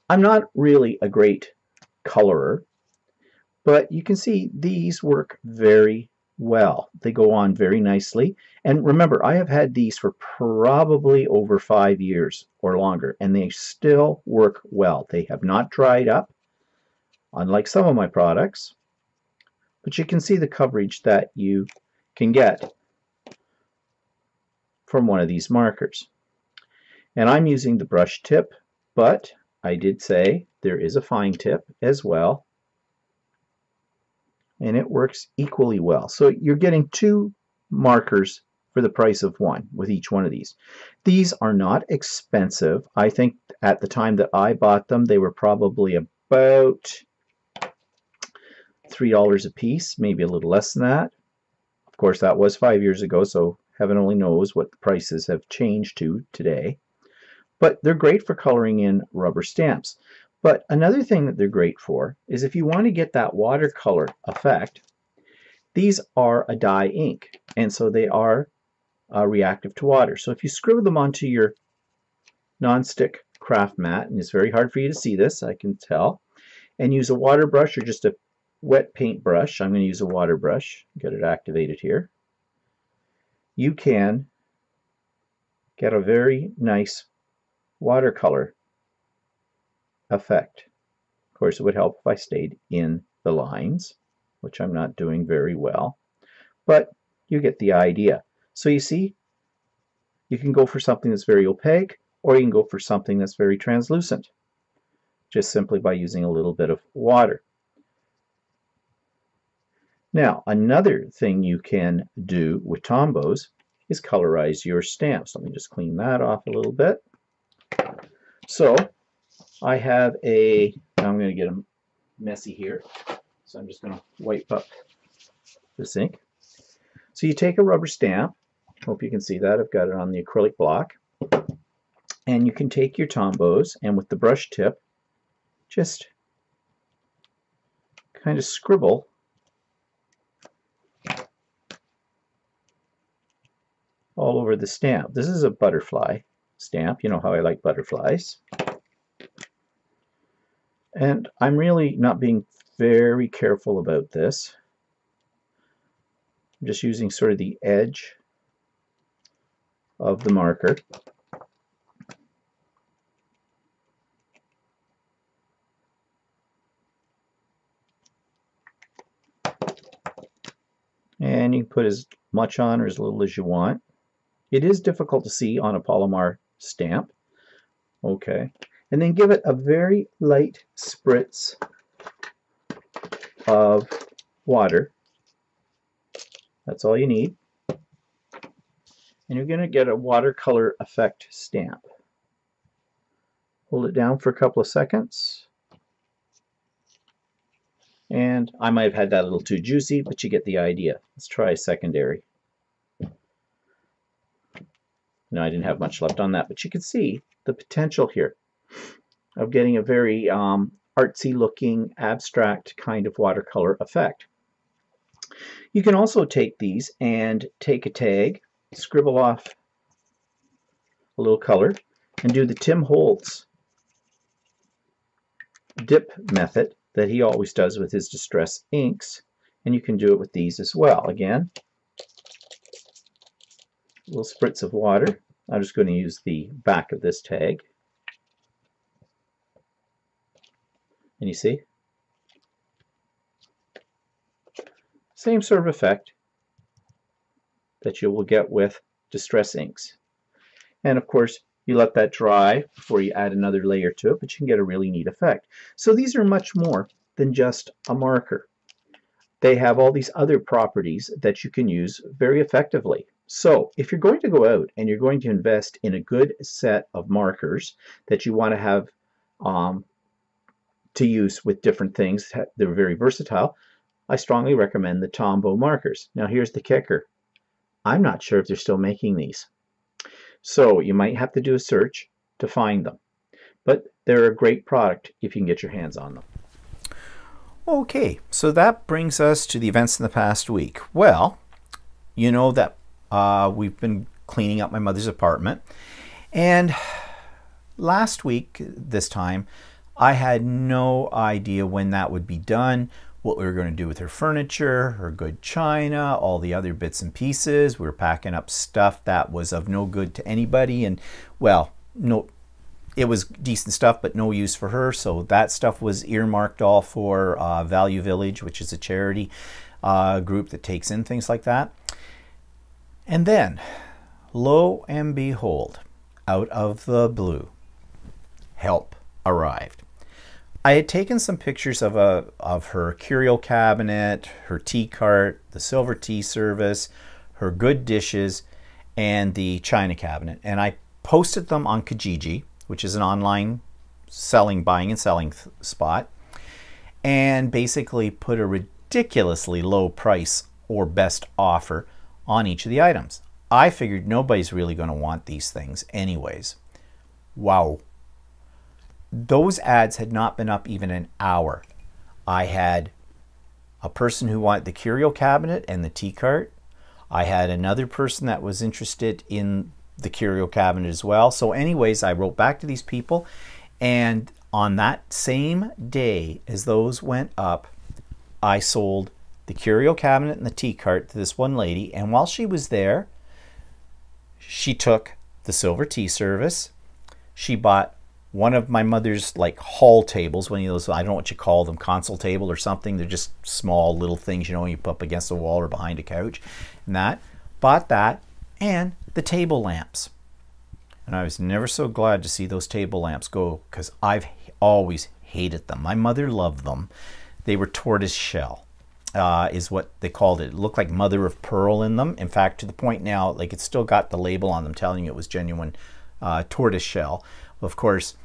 I'm not really a great colorer, but you can see these work very well. They go on very nicely. And remember, I have had these for probably over 5 years or longer, and they still work well. They have not dried up, unlike some of my products. But you can see the coverage that you can get from one of these markers. And I'm using the brush tip, but I did say there is a fine tip as well, and it works equally well. So you're getting 2 markers for the price of 1 with each one of these. These are not expensive. I think at the time that I bought them, they were probably about $3 a piece, maybe a little less than that. Of course, that was 5 years ago, so heaven only knows what the prices have changed to today. But they're great for coloring in rubber stamps. But another thing that they're great for is if you want to get that watercolor effect, these are a dye ink, and so they are reactive to water. So if you scribble them onto your nonstick craft mat, and it's very hard for you to see this, I can tell, and use a water brush or just a wet paint brush. I'm going to use a water brush, get it activated here. You can get a very nice watercolor effect. Of course, it would help if I stayed in the lines, which I'm not doing very well, but you get the idea. So you see, you can go for something that's very opaque, or you can go for something that's very translucent, just simply by using a little bit of water. Now, another thing you can do with Tombows is colorize your stamps. Let me just clean that off a little bit. So I have now I'm going to get them messy here, so I'm just going to wipe up this ink. So you take a rubber stamp, hope you can see that, I've got it on the acrylic block, and you can take your Tombows and with the brush tip just kind of scribble all over the stamp. This is a butterfly stamp. You know how I like butterflies. And I'm really not being very careful about this. I'm just using sort of the edge of the marker. And you can put as much on or as little as you want. It is difficult to see on a Polymer stamp. Okay. And then give it a very light spritz of water. That's all you need. And you're going to get a watercolor effect stamp. Hold it down for a couple of seconds. And I might have had that a little too juicy, but you get the idea. Let's try a secondary. No, I didn't have much left on that, but you can see the potential here of getting a very artsy looking, abstract kind of watercolor effect. You can also take these and take a tag, scribble off a little color, and do the Tim Holtz dip method that he always does with his distress inks, and you can do it with these as well. Again, a little spritz of water. I'm just going to use the back of this tag. And you see? Same sort of effect that you will get with distress inks. And of course, you let that dry before you add another layer to it, but you can get a really neat effect. So these are much more than just a marker. They have all these other properties that you can use very effectively. So if you're going to go out and you're going to invest in a good set of markers that you want to have to use with different things, they're very versatile, I strongly recommend the Tombow markers. Now here's the kicker. I'm not sure if they're still making these. So you might have to do a search to find them. But they're a great product if you can get your hands on them. Okay, so that brings us to the events in the past week. Well, you know that we've been cleaning up my mother's apartment, and last week, this time, I had no idea when that would be done, what we were going to do with her furniture, her good china, all the other bits and pieces. We were packing up stuff that was of no good to anybody, and well, no, it was decent stuff, but no use for her. So that stuff was earmarked all for Value Village, which is a charity group that takes in things like that. And then, lo and behold, out of the blue, help arrived. I had taken some pictures of her curio cabinet, her tea cart, the silver tea service, her good dishes, and the china cabinet. And I posted them on Kijiji, which is an online buying and selling spot, and basically put a ridiculously low price or best offer on each of the items. I figured nobody's really going to want these things anyways. Wow. Those ads had not been up even an hour. I had a person who wanted the curio cabinet and the tea cart. I had another person that was interested in the curio cabinet as well. So anyways, I wrote back to these people, and on that same day as those went up, I sold the curio cabinet and the tea cart to this one lady. And while she was there, she took the silver tea service. She bought one of my mother's like hall tables, one of those, I don't know what you call them, console table or something. They're just small little things, you know, you put up against the wall or behind a couch. And that, bought that, and the table lamps. And I was never so glad to see those table lamps go, because I've always hated them. My mother loved them. They were tortoise shell, is what they called it. It looked like mother of pearl in them. In fact, to the point now, like it's still got the label on them telling you it was genuine tortoise shell. Of course,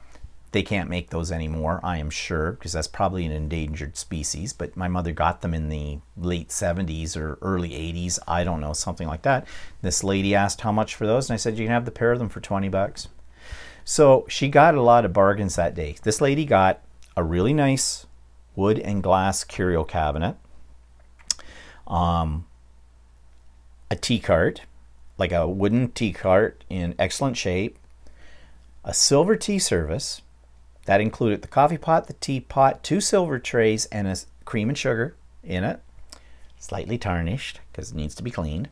they can't make those anymore, I am sure, because that's probably an endangered species. But my mother got them in the late 70s or early 80s. I don't know, something like that. This lady asked how much for those, and I said, you can have the pair of them for 20 bucks. So she got a lot of bargains that day. This lady got a really nice wood and glass curio cabinet, a tea cart, like a wooden tea cart in excellent shape, a silver tea service. That included the coffee pot, the teapot, 2 silver trays, and a cream and sugar in it. Slightly tarnished because it needs to be cleaned.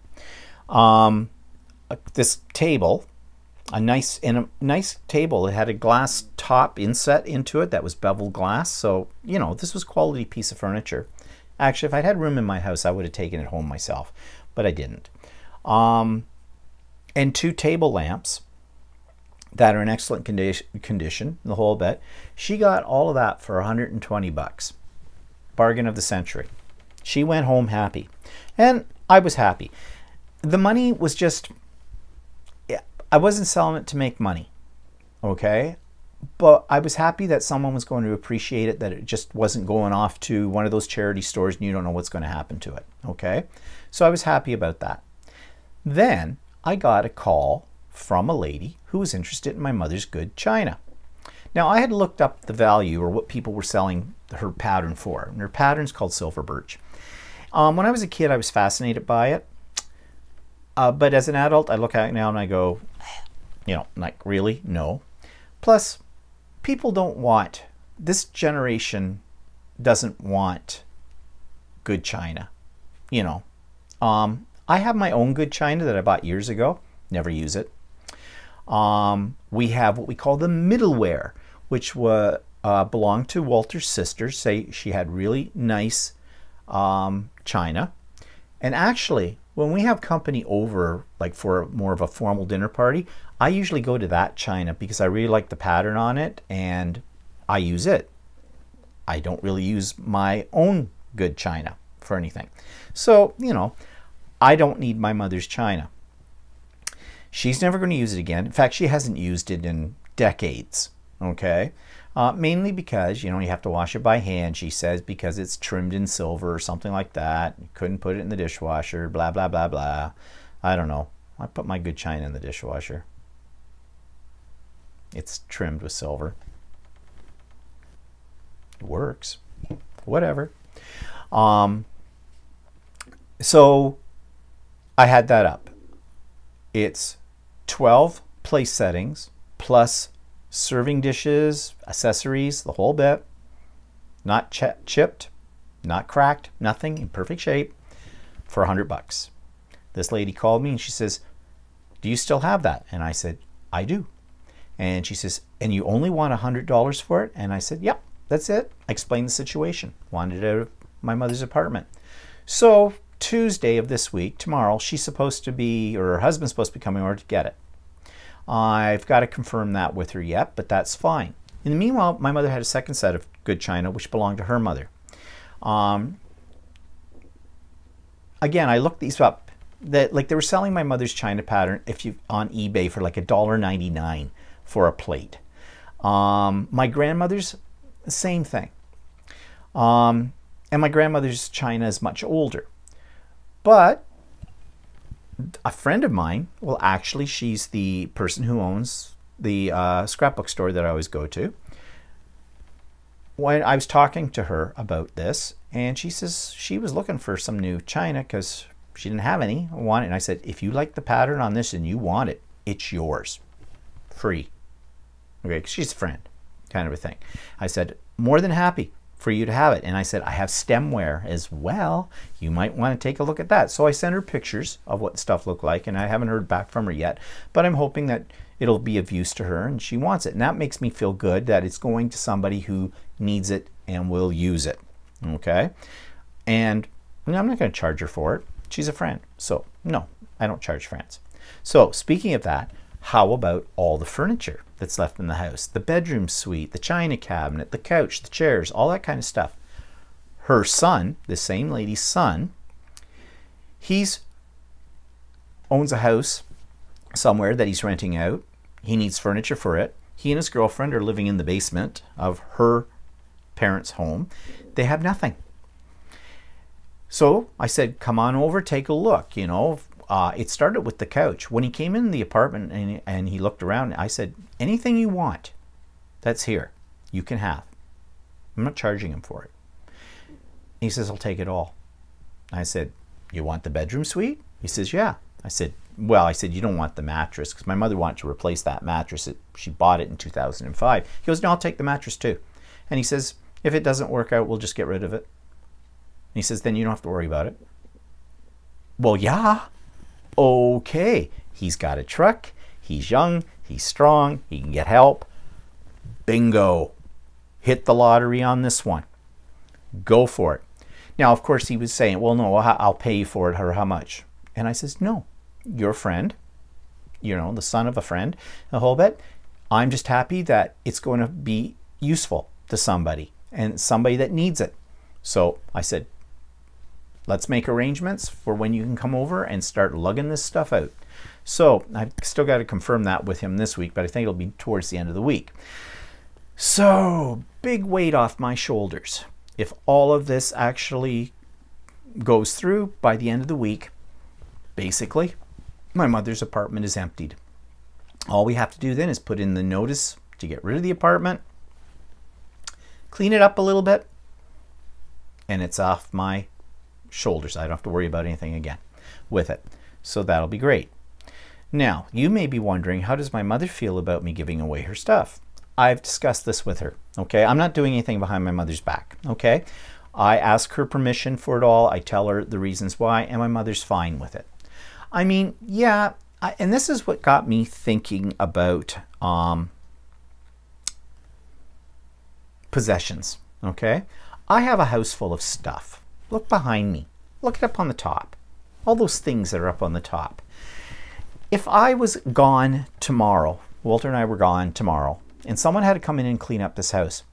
This table, a nice table. It had a glass top inset into it that was beveled glass. So, you know, this was quality piece of furniture. Actually, if I'd had room in my house, I would have taken it home myself, but I didn't. And 2 table lamps that are in excellent condition, the whole bit. She got all of that for 120 bucks. Bargain of the century. She went home happy. And I was happy. The money was just, I wasn't selling it to make money, okay? But I was happy that someone was going to appreciate it, that it just wasn't going off to one of those charity stores and you don't know what's going to happen to it, okay? So I was happy about that. Then I got a call from a lady who was interested in my mother's good china. Now, I had looked up the value or what people were selling her pattern for. And her pattern's called silver birch. When I was a kid, I was fascinated by it. But as an adult, I look at it now and I go, you know, like, really? No. Plus, people don't want, this generation doesn't want good china. You know, I have my own good china that I bought years ago. Never use it. We have what we call the middleware, which belonged to Walter's sister. She had really nice china. And actually, when we have company over, like for more of a formal dinner party, I usually go to that china because I really like the pattern on it and I use it. I don't really use my own good china for anything. So, you know, I don't need my mother's china. She's never going to use it again. In fact, she hasn't used it in decades, okay? Mainly because, you know, you have to wash it by hand, she says, because it's trimmed in silver or something like that. You couldn't put it in the dishwasher, blah, blah, blah, blah. I don't know. I put my good china in the dishwasher. It's trimmed with silver. It works. Whatever. So I had that up. It's 12 place settings plus serving dishes, accessories, the whole bit. Not chipped, not cracked, nothing, in perfect shape, for $100. This lady called me and she says, "Do you still have that?" And I said, "I do." And she says, "And you only want $100 for it?" And I said, "Yep, that's it." I explained the situation. Wanted it out of my mother's apartment. So Tuesday of this week, tomorrow, she's supposed to be, or her husband's supposed to be coming over to get it. I've got to confirm that with her yet, but that's fine. In the meanwhile, my mother had a second set of good china, which belonged to her mother. Again, I looked these up. Like they were selling my mother's china pattern on eBay for like $1.99 for a plate. My grandmother's, same thing. And my grandmother's china is much older. But a friend of mine, well, actually, she's the person who owns the scrapbook store that I always go to. When I was talking to her about this, and she says she was looking for some new china because she didn't have any. I want it. And I said, if you like the pattern on this and you want it, it's yours. Free. Okay, 'cause she's a friend, kind of a thing. I said, more than happy for you to have it. And I said, I have stemware as well. You might want to take a look at that. So I sent her pictures of what the stuff looked like, and I haven't heard back from her yet, but I'm hoping that it'll be of use to her and she wants it. And that makes me feel good that it's going to somebody who needs it and will use it. Okay? And I'm not going to charge her for it. She's a friend. So no, I don't charge friends. So speaking of that, how about all the furniture that's left in the house? The bedroom suite, the china cabinet, the couch, the chairs, all that kind of stuff. Her son, the same lady's son, owns a house somewhere that he's renting out. He needs furniture for it. He and his girlfriend are living in the basement of her parents' home. They have nothing. So I said, come on over, take a look. You know, it started with the couch. When he came in the apartment and he looked around, I said, anything you want that's here, you can have. I'm not charging him for it. He says, I'll take it all. I said, you want the bedroom suite? He says, yeah. I said, you don't want the mattress, because my mother wanted to replace that mattress. She bought it in 2005. He goes, no, I'll take the mattress too. And he says, if it doesn't work out, we'll just get rid of it. And he says, then you don't have to worry about it. Well, yeah. Okay. He's got a truck. He's young. He's strong. He can get help. Bingo. Hit the lottery on this one. Go for it. Now, of course, he was saying, well, no, I'll pay you for it, or how much? And I says, no, your friend, you know, the son of a friend, the whole bit. I'm just happy that it's going to be useful to somebody and somebody that needs it. So I said, let's make arrangements for when you can come over and start lugging this stuff out. So I've still got to confirm that with him this week, but I think it'll be towards the end of the week. So big weight off my shoulders. If all of this actually goes through by the end of the week, basically, my mother's apartment is emptied. All we have to do then is put in the notice to get rid of the apartment, clean it up a little bit, and it's off my shoulders. I don't have to worry about anything again with it. So that'll be great. Now, you may be wondering, how does my mother feel about me giving away her stuff? I've discussed this with her, okay? I'm not doing anything behind my mother's back, okay? I ask her permission for it all. I tell her the reasons why, and my mother's fine with it. I mean, yeah, and this is what got me thinking about possessions, okay? I have a house full of stuff. Look behind me. Look it up on the top. All those things that are up on the top. If I was gone tomorrow, Walter and I were gone tomorrow, and someone had to come in and clean up this house,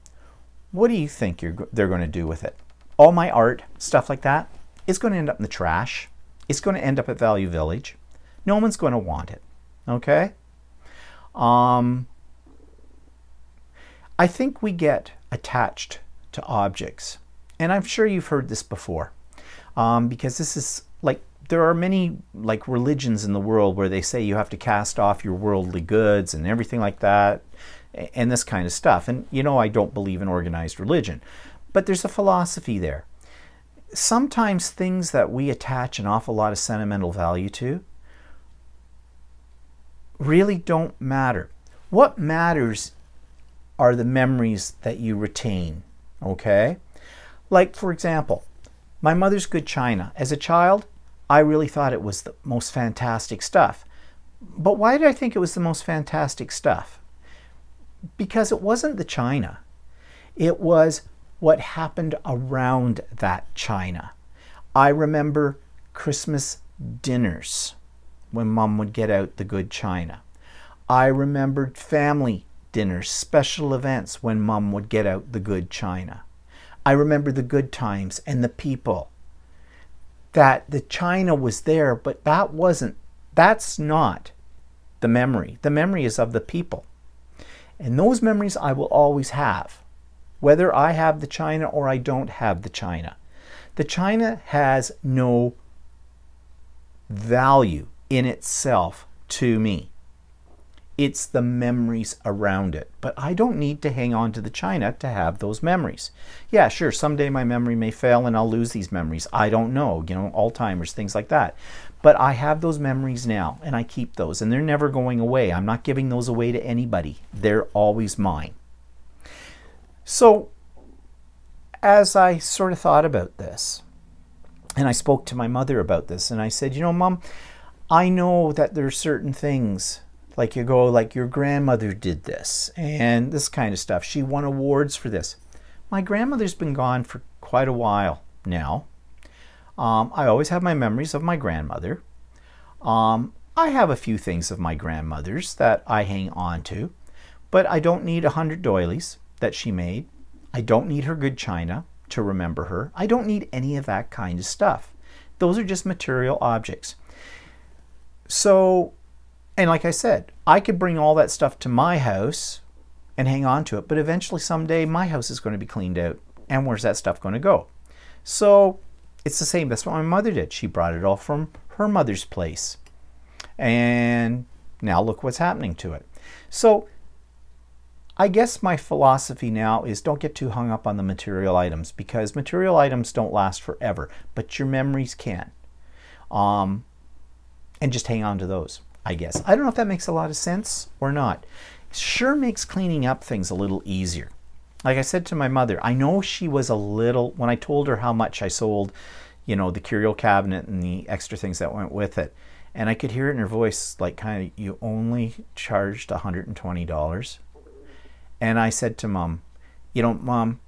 what do you think they're going to do with it? All my art, stuff like that, is going to end up in the trash. It's going to end up at Value Village. No one's going to want it, okay? I think we get attached to objects. And I'm sure you've heard this before, because this is like, there are many like religions in the world where they say you have to cast off your worldly goods and everything like that, and this kind of stuff. And you know, I don't believe in organized religion, but there's a philosophy there. sometimes things that we attach an awful lot of sentimental value to really don't matter. What matters are the memories that you retain, okay? Like, for example, my mother's good china. As a child, I really thought it was the most fantastic stuff. But why did I think it was the most fantastic stuff? Because it wasn't the china. It was what happened around that china. I remember Christmas dinners when Mom would get out the good china. I remembered family dinners, special events when Mom would get out the good china. I remember the good times and the people. That the china was there, but that's not the memory. The memory is of the people. And those memories I will always have, whether I have the china or I don't have the china. The china has no value in itself to me. It's the memories around it. But I don't need to hang on to the china to have those memories. Yeah, sure, someday my memory may fail and I'll lose these memories. I don't know, you know, Alzheimer's, things like that. But I have those memories now and I keep those and they're never going away. I'm not giving those away to anybody. They're always mine. So as I sort of thought about this, and I spoke to my mother about this, and I said, you know, Mom, I know that there are certain things, like your grandmother did this, and this kind of stuff. She won awards for this. My grandmother's been gone for quite a while now. I always have my memories of my grandmother. I have a few things of my grandmother's that I hang on to, but I don't need 100 doilies that she made. I don't need her good china to remember her. I don't need any of that kind of stuff. Those are just material objects. So, and like I said, I could bring all that stuff to my house and hang on to it, but eventually someday my house is going to be cleaned out, and where's that stuff going to go? So it's the same. That's what my mother did. She brought it all from her mother's place, and now look what's happening to it. So I guess my philosophy now is don't get too hung up on the material items, because material items don't last forever, but your memories can. And just hang on to those, I guess. I don't know if that makes a lot of sense or not. It sure makes cleaning up things a little easier. Like I said to my mother, I know she was a little, when I told her how much I sold, you know, the curio cabinet and the extra things that went with it, and I could hear it in her voice, like kind of, you only charged $120. And I said to Mom, you know, Mom,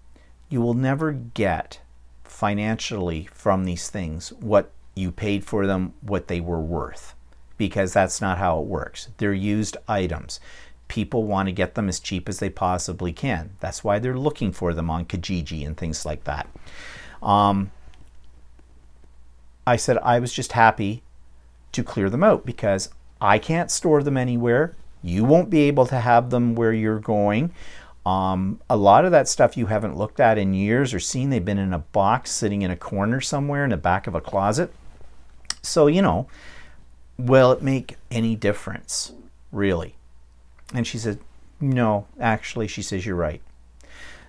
you will never get financially from these things what you paid for them, what they were worth, because that's not how it works. They're used items. People want to get them as cheap as they possibly can. That's why they're looking for them on Kijiji and things like that. I said I was just happy to clear them out because I can't store them anywhere. You won't be able to have them where you're going. A lot of that stuff you haven't looked at in years or seen. They've been in a box sitting in a corner somewhere in the back of a closet. So, you know, will it make any difference, really? And she said, no, actually, she says, you're right.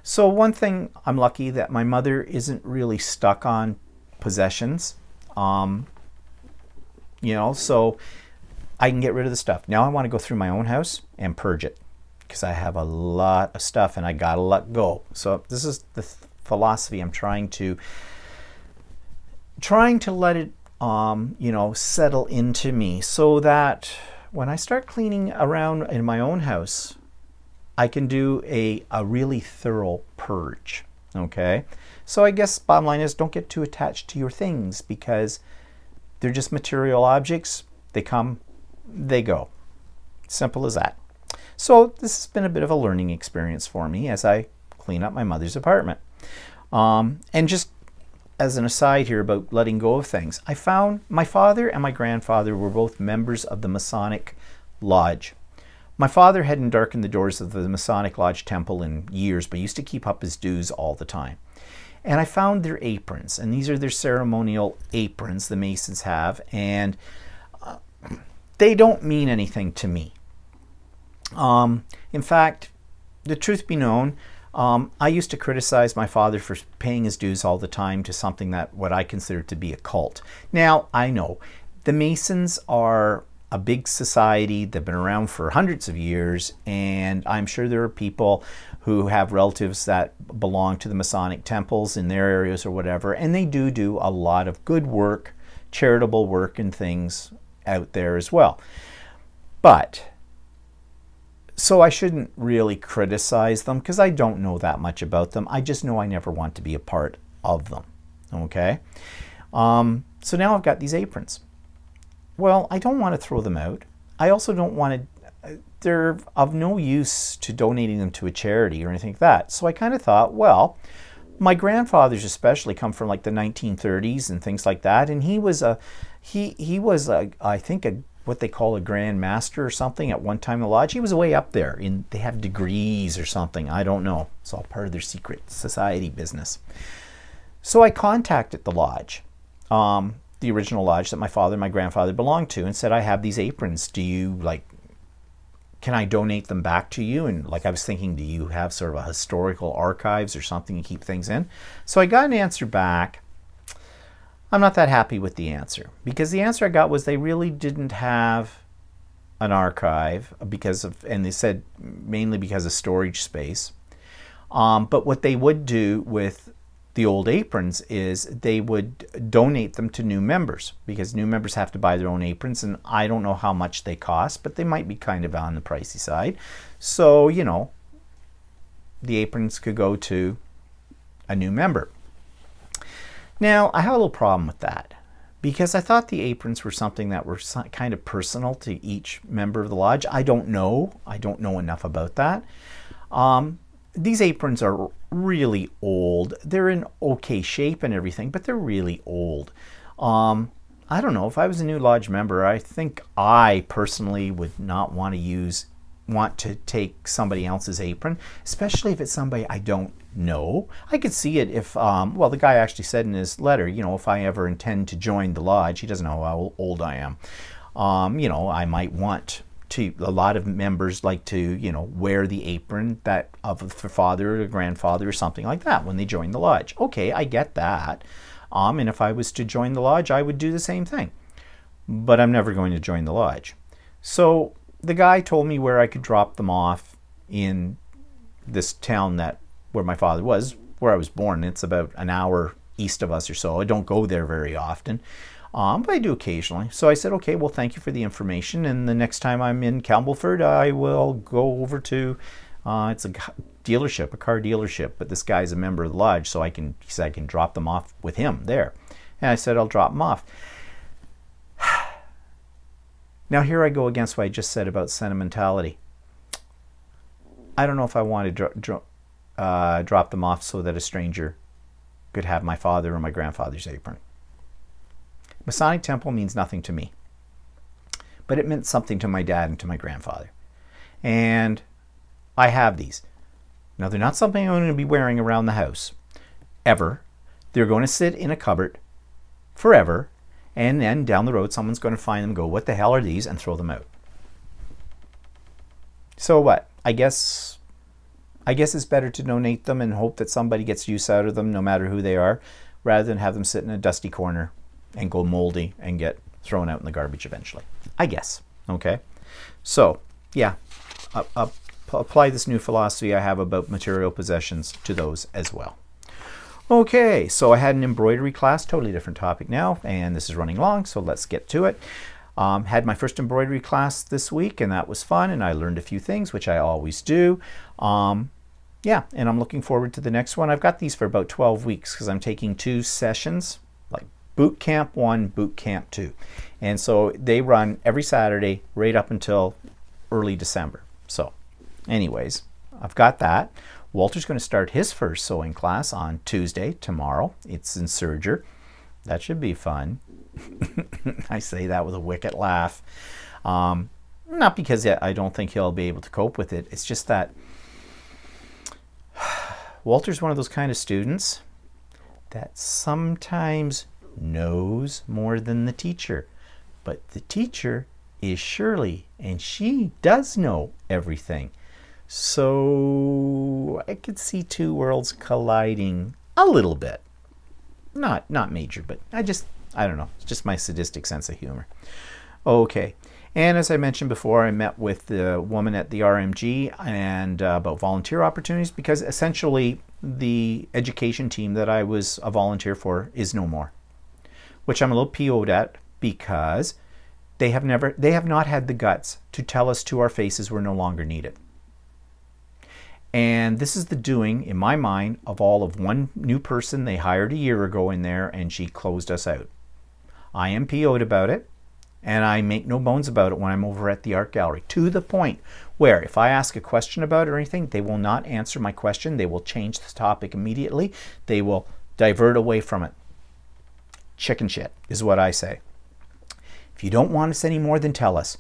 So one thing, I'm lucky that my mother isn't really stuck on possessions. You know, so I can get rid of the stuff. Now I want to go through my own house and purge it because I have a lot of stuff and I gotta let go. So this is the philosophy I'm trying to let it you know, settle into me, so that when I start cleaning around in my own house, I can do a really thorough purge. Okay, so I guess bottom line is don't get too attached to your things because they're just material objects. They come, they go. Simple as that. So this has been a bit of a learning experience for me as I clean up my mother's apartment. And just as an aside here about letting go of things, I found my father and my grandfather were both members of the Masonic Lodge. My father hadn't darkened the doors of the Masonic Lodge temple in years, but used to keep up his dues all the time. And I found their aprons, and these are their ceremonial aprons the Masons have, and they don't mean anything to me. In fact, the truth be known, I used to criticize my father for paying his dues all the time to something that what I consider to be a cult. Now, I know the Masons are a big society. They've been around for hundreds of years, and I'm sure there are people who have relatives that belong to the Masonic temples in their areas or whatever, and they do a lot of good work, charitable work and things out there as well. But so I shouldn't really criticize them because I don't know that much about them. I just know I never want to be a part of them. Okay? So now I've got these aprons. Well, I don't want to throw them out. I also don't want to, they're of no use to donating them to a charity or anything like that. So I kind of thought, well, my grandfathers especially come from like the 1930s and things like that. And he was a, I think what they call a Grand Master or something at one time in the lodge. He was way up there. They have degrees or something. I don't know. It's all part of their secret society business. So I contacted the lodge, the original lodge that my father and my grandfather belonged to, and said, I have these aprons. Do you, like, can I donate them back to you? And like I was thinking, do you have sort of a historical archives or something to keep things in? So I got an answer back. I'm not that happy with the answer, because the answer I got was they really didn't have an archive because of, and they said mainly because of storage space. But what they would do with the old aprons is they would donate them to new members, because new members have to buy their own aprons, and I don't know how much they cost, but they might be kind of on the pricey side. So, you know, the aprons could go to a new member. Now, I have a little problem with that, because I thought the aprons were something that were kind of personal to each member of the lodge. I don't know enough about that. These aprons are really old. They're in okay shape and everything, but they're really old. I don't know, if I was a new lodge member, I think I personally would not want to take somebody else's apron, especially if it's somebody I don't know. I could see it if, well, the guy actually said in his letter, you know, if I ever intend to join the lodge, he doesn't know how old I am. You know, I might want to, a lot of members like to, you know, wear the apron that of their father or grandfather or something like that when they join the lodge. Okay, I get that. And if I was to join the lodge, I would do the same thing. But I'm never going to join the lodge. So the guy told me where I could drop them off in this town where my father was, where I was born. It's about an hour east of us or so. I don't go there very often, but I do occasionally. So I said, okay, well, thank you for the information. And the next time I'm in Campbellford, I will go over to, it's a dealership, a car dealership, but this guy's a member of the lodge, so he said I can drop them off with him there. And I said, I'll drop them off. Now here I go against what I just said about sentimentality. I don't know if I want to drop them off so that a stranger could have my father or my grandfather's apron. Masonic Temple means nothing to me, but it meant something to my dad and to my grandfather. And I have these. Now they're not something I'm going to be wearing around the house, ever. They're going to sit in a cupboard forever, and then down the road someone's going to find them, go, what the hell are these, and throw them out. So what? I guess it's better to donate them and hope that somebody gets use out of them, no matter who they are, rather than have them sit in a dusty corner and go moldy and get thrown out in the garbage eventually. I guess. Okay. So, yeah, apply this new philosophy I have about material possessions to those as well. Okay, so I had an embroidery class, totally different topic now, and this is running long, so let's get to it. Had my first embroidery class this week, and that was fun, and I learned a few things, which I always do. Yeah, and I'm looking forward to the next one. I've got these for about 12 weeks because I'm taking 2 sessions, like Boot Camp 1, Boot Camp 2. And so they run every Saturday right up until early December. So anyways, I've got that. Walter's going to start his first sewing class on Tuesday, tomorrow. It's in Serger. That should be fun. I say that with a wicked laugh. Not because I don't think he'll be able to cope with it. It's just that Walter's one of those kind of students that sometimes knows more than the teacher. But the teacher is Shirley, and she does know everything. So I could see two worlds colliding a little bit. Not major, but I don't know. It's just my sadistic sense of humor. Okay. And as I mentioned before, I met with the woman at the RMG and about volunteer opportunities, because essentially the education team that I was a volunteer for is no more, which I'm a little PO'd at, because they have not had the guts to tell us to our faces we're no longer needed. And this is the doing, in my mind, of all of one new person they hired a year ago in there, and she closed us out. I am PO'd about it, and I make no bones about it when I'm over at the art gallery, to the point where if I ask a question about it or anything, they will not answer my question. They will change the topic immediately. They will divert away from it. Chicken shit is what I say. If you don't want us any more, then tell us.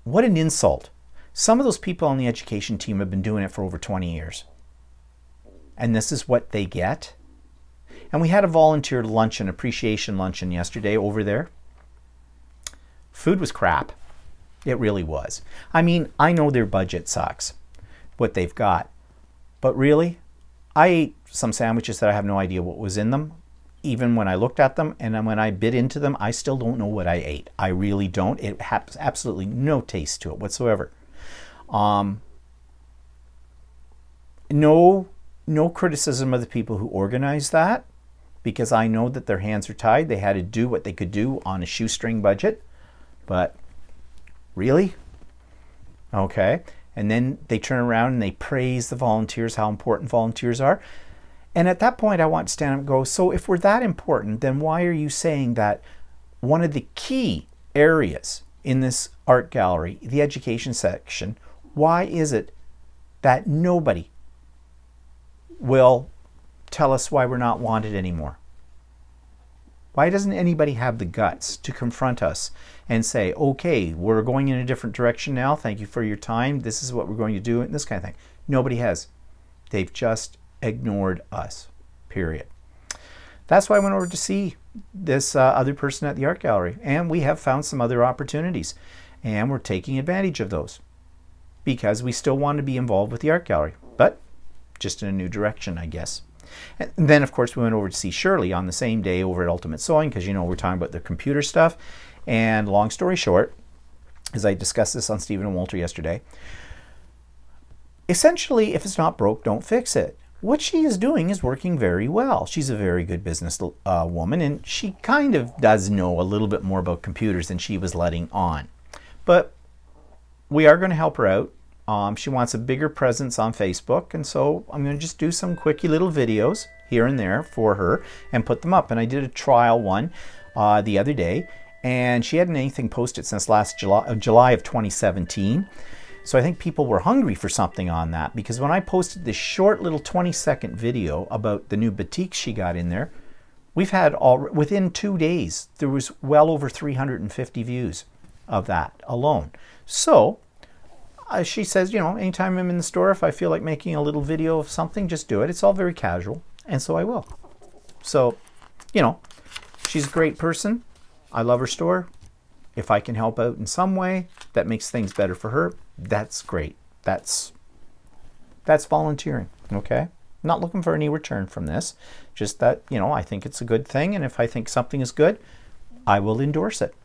What an insult. Some of those people on the education team have been doing it for over 20 years. And this is what they get? And we had a volunteer luncheon, appreciation luncheon yesterday over there. Food was crap. It really was. I mean, I know their budget sucks, what they've got. But really, I ate some sandwiches that I have no idea what was in them. Even when I looked at them, and then when I bit into them, I still don't know what I ate. I really don't. It has absolutely no taste to it whatsoever. No criticism of the people who organized that, because I know that their hands are tied. They had to do what they could do on a shoestring budget. But really? Okay. And then they turn around and they praise the volunteers, how important volunteers are. And at that point, I want to stand up and go, so if we're that important, then why are you saying that one of the key areas in this art gallery, the education section, why is it that nobody will tell us why we're not wanted anymore? Why doesn't anybody have the guts to confront us and say, okay, we're going in a different direction now. Thank you for your time. This is what we're going to do, and this kind of thing. Nobody has. They've just ignored us, period. That's why I went over to see this other person at the art gallery, and we have found some other opportunities, and we're taking advantage of those because we still want to be involved with the art gallery, but just in a new direction, I guess. And then, of course, we went over to see Shirley on the same day over at Ultimate Sewing, because, you know, we're talking about the computer stuff. And long story short, as I discussed this on Stephen and Walter yesterday, essentially, if it's not broke, don't fix it. What she is doing is working very well. She's a very good business woman, and she kind of does know a little bit more about computers than she was letting on. But we are going to help her out. She wants a bigger presence on Facebook, and so I'm going to just do some quickie little videos here and there for her and put them up. And I did a trial one the other day, and she hadn't anything posted since last July of 2017. So I think people were hungry for something on that, because when I posted this short little 20-second video about the new batiks she got in there, we've had within 2 days, there was well over 350 views of that alone. So she says, you know, anytime I'm in the store, if I feel like making a little video of something, just do it. It's all very casual, and so I will. So, you know, she's a great person. I love her store. If I can help out in some way that makes things better for her, that's great. That's volunteering, okay? I'm not looking for any return from this. Just that, you know, I think it's a good thing, and if I think something is good, I will endorse it.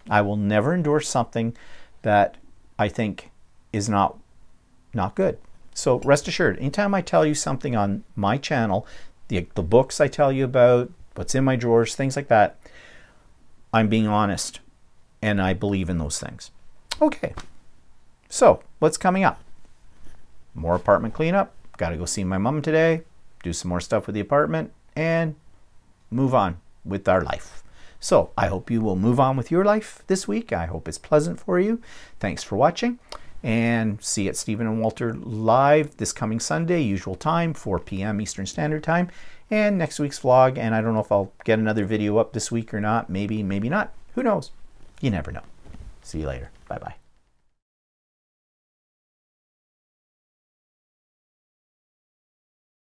I will never endorse something that I think is not good. So rest assured, anytime I tell you something on my channel, the books I tell you about, what's in my drawers, things like that, I'm being honest, and I believe in those things. Okay, so what's coming up? More apartment cleanup. Got to go see my mom today, do some more stuff with the apartment, and move on with our life. So I hope you will move on with your life this week. I hope it's pleasant for you. Thanks for watching, and see you at Stephen and Walter live this coming Sunday, usual time, 4 p.m. Eastern Standard Time, and next week's vlog. And I don't know if I'll get another video up this week or not. Maybe, maybe not. Who knows? You never know. See you later. Bye-bye.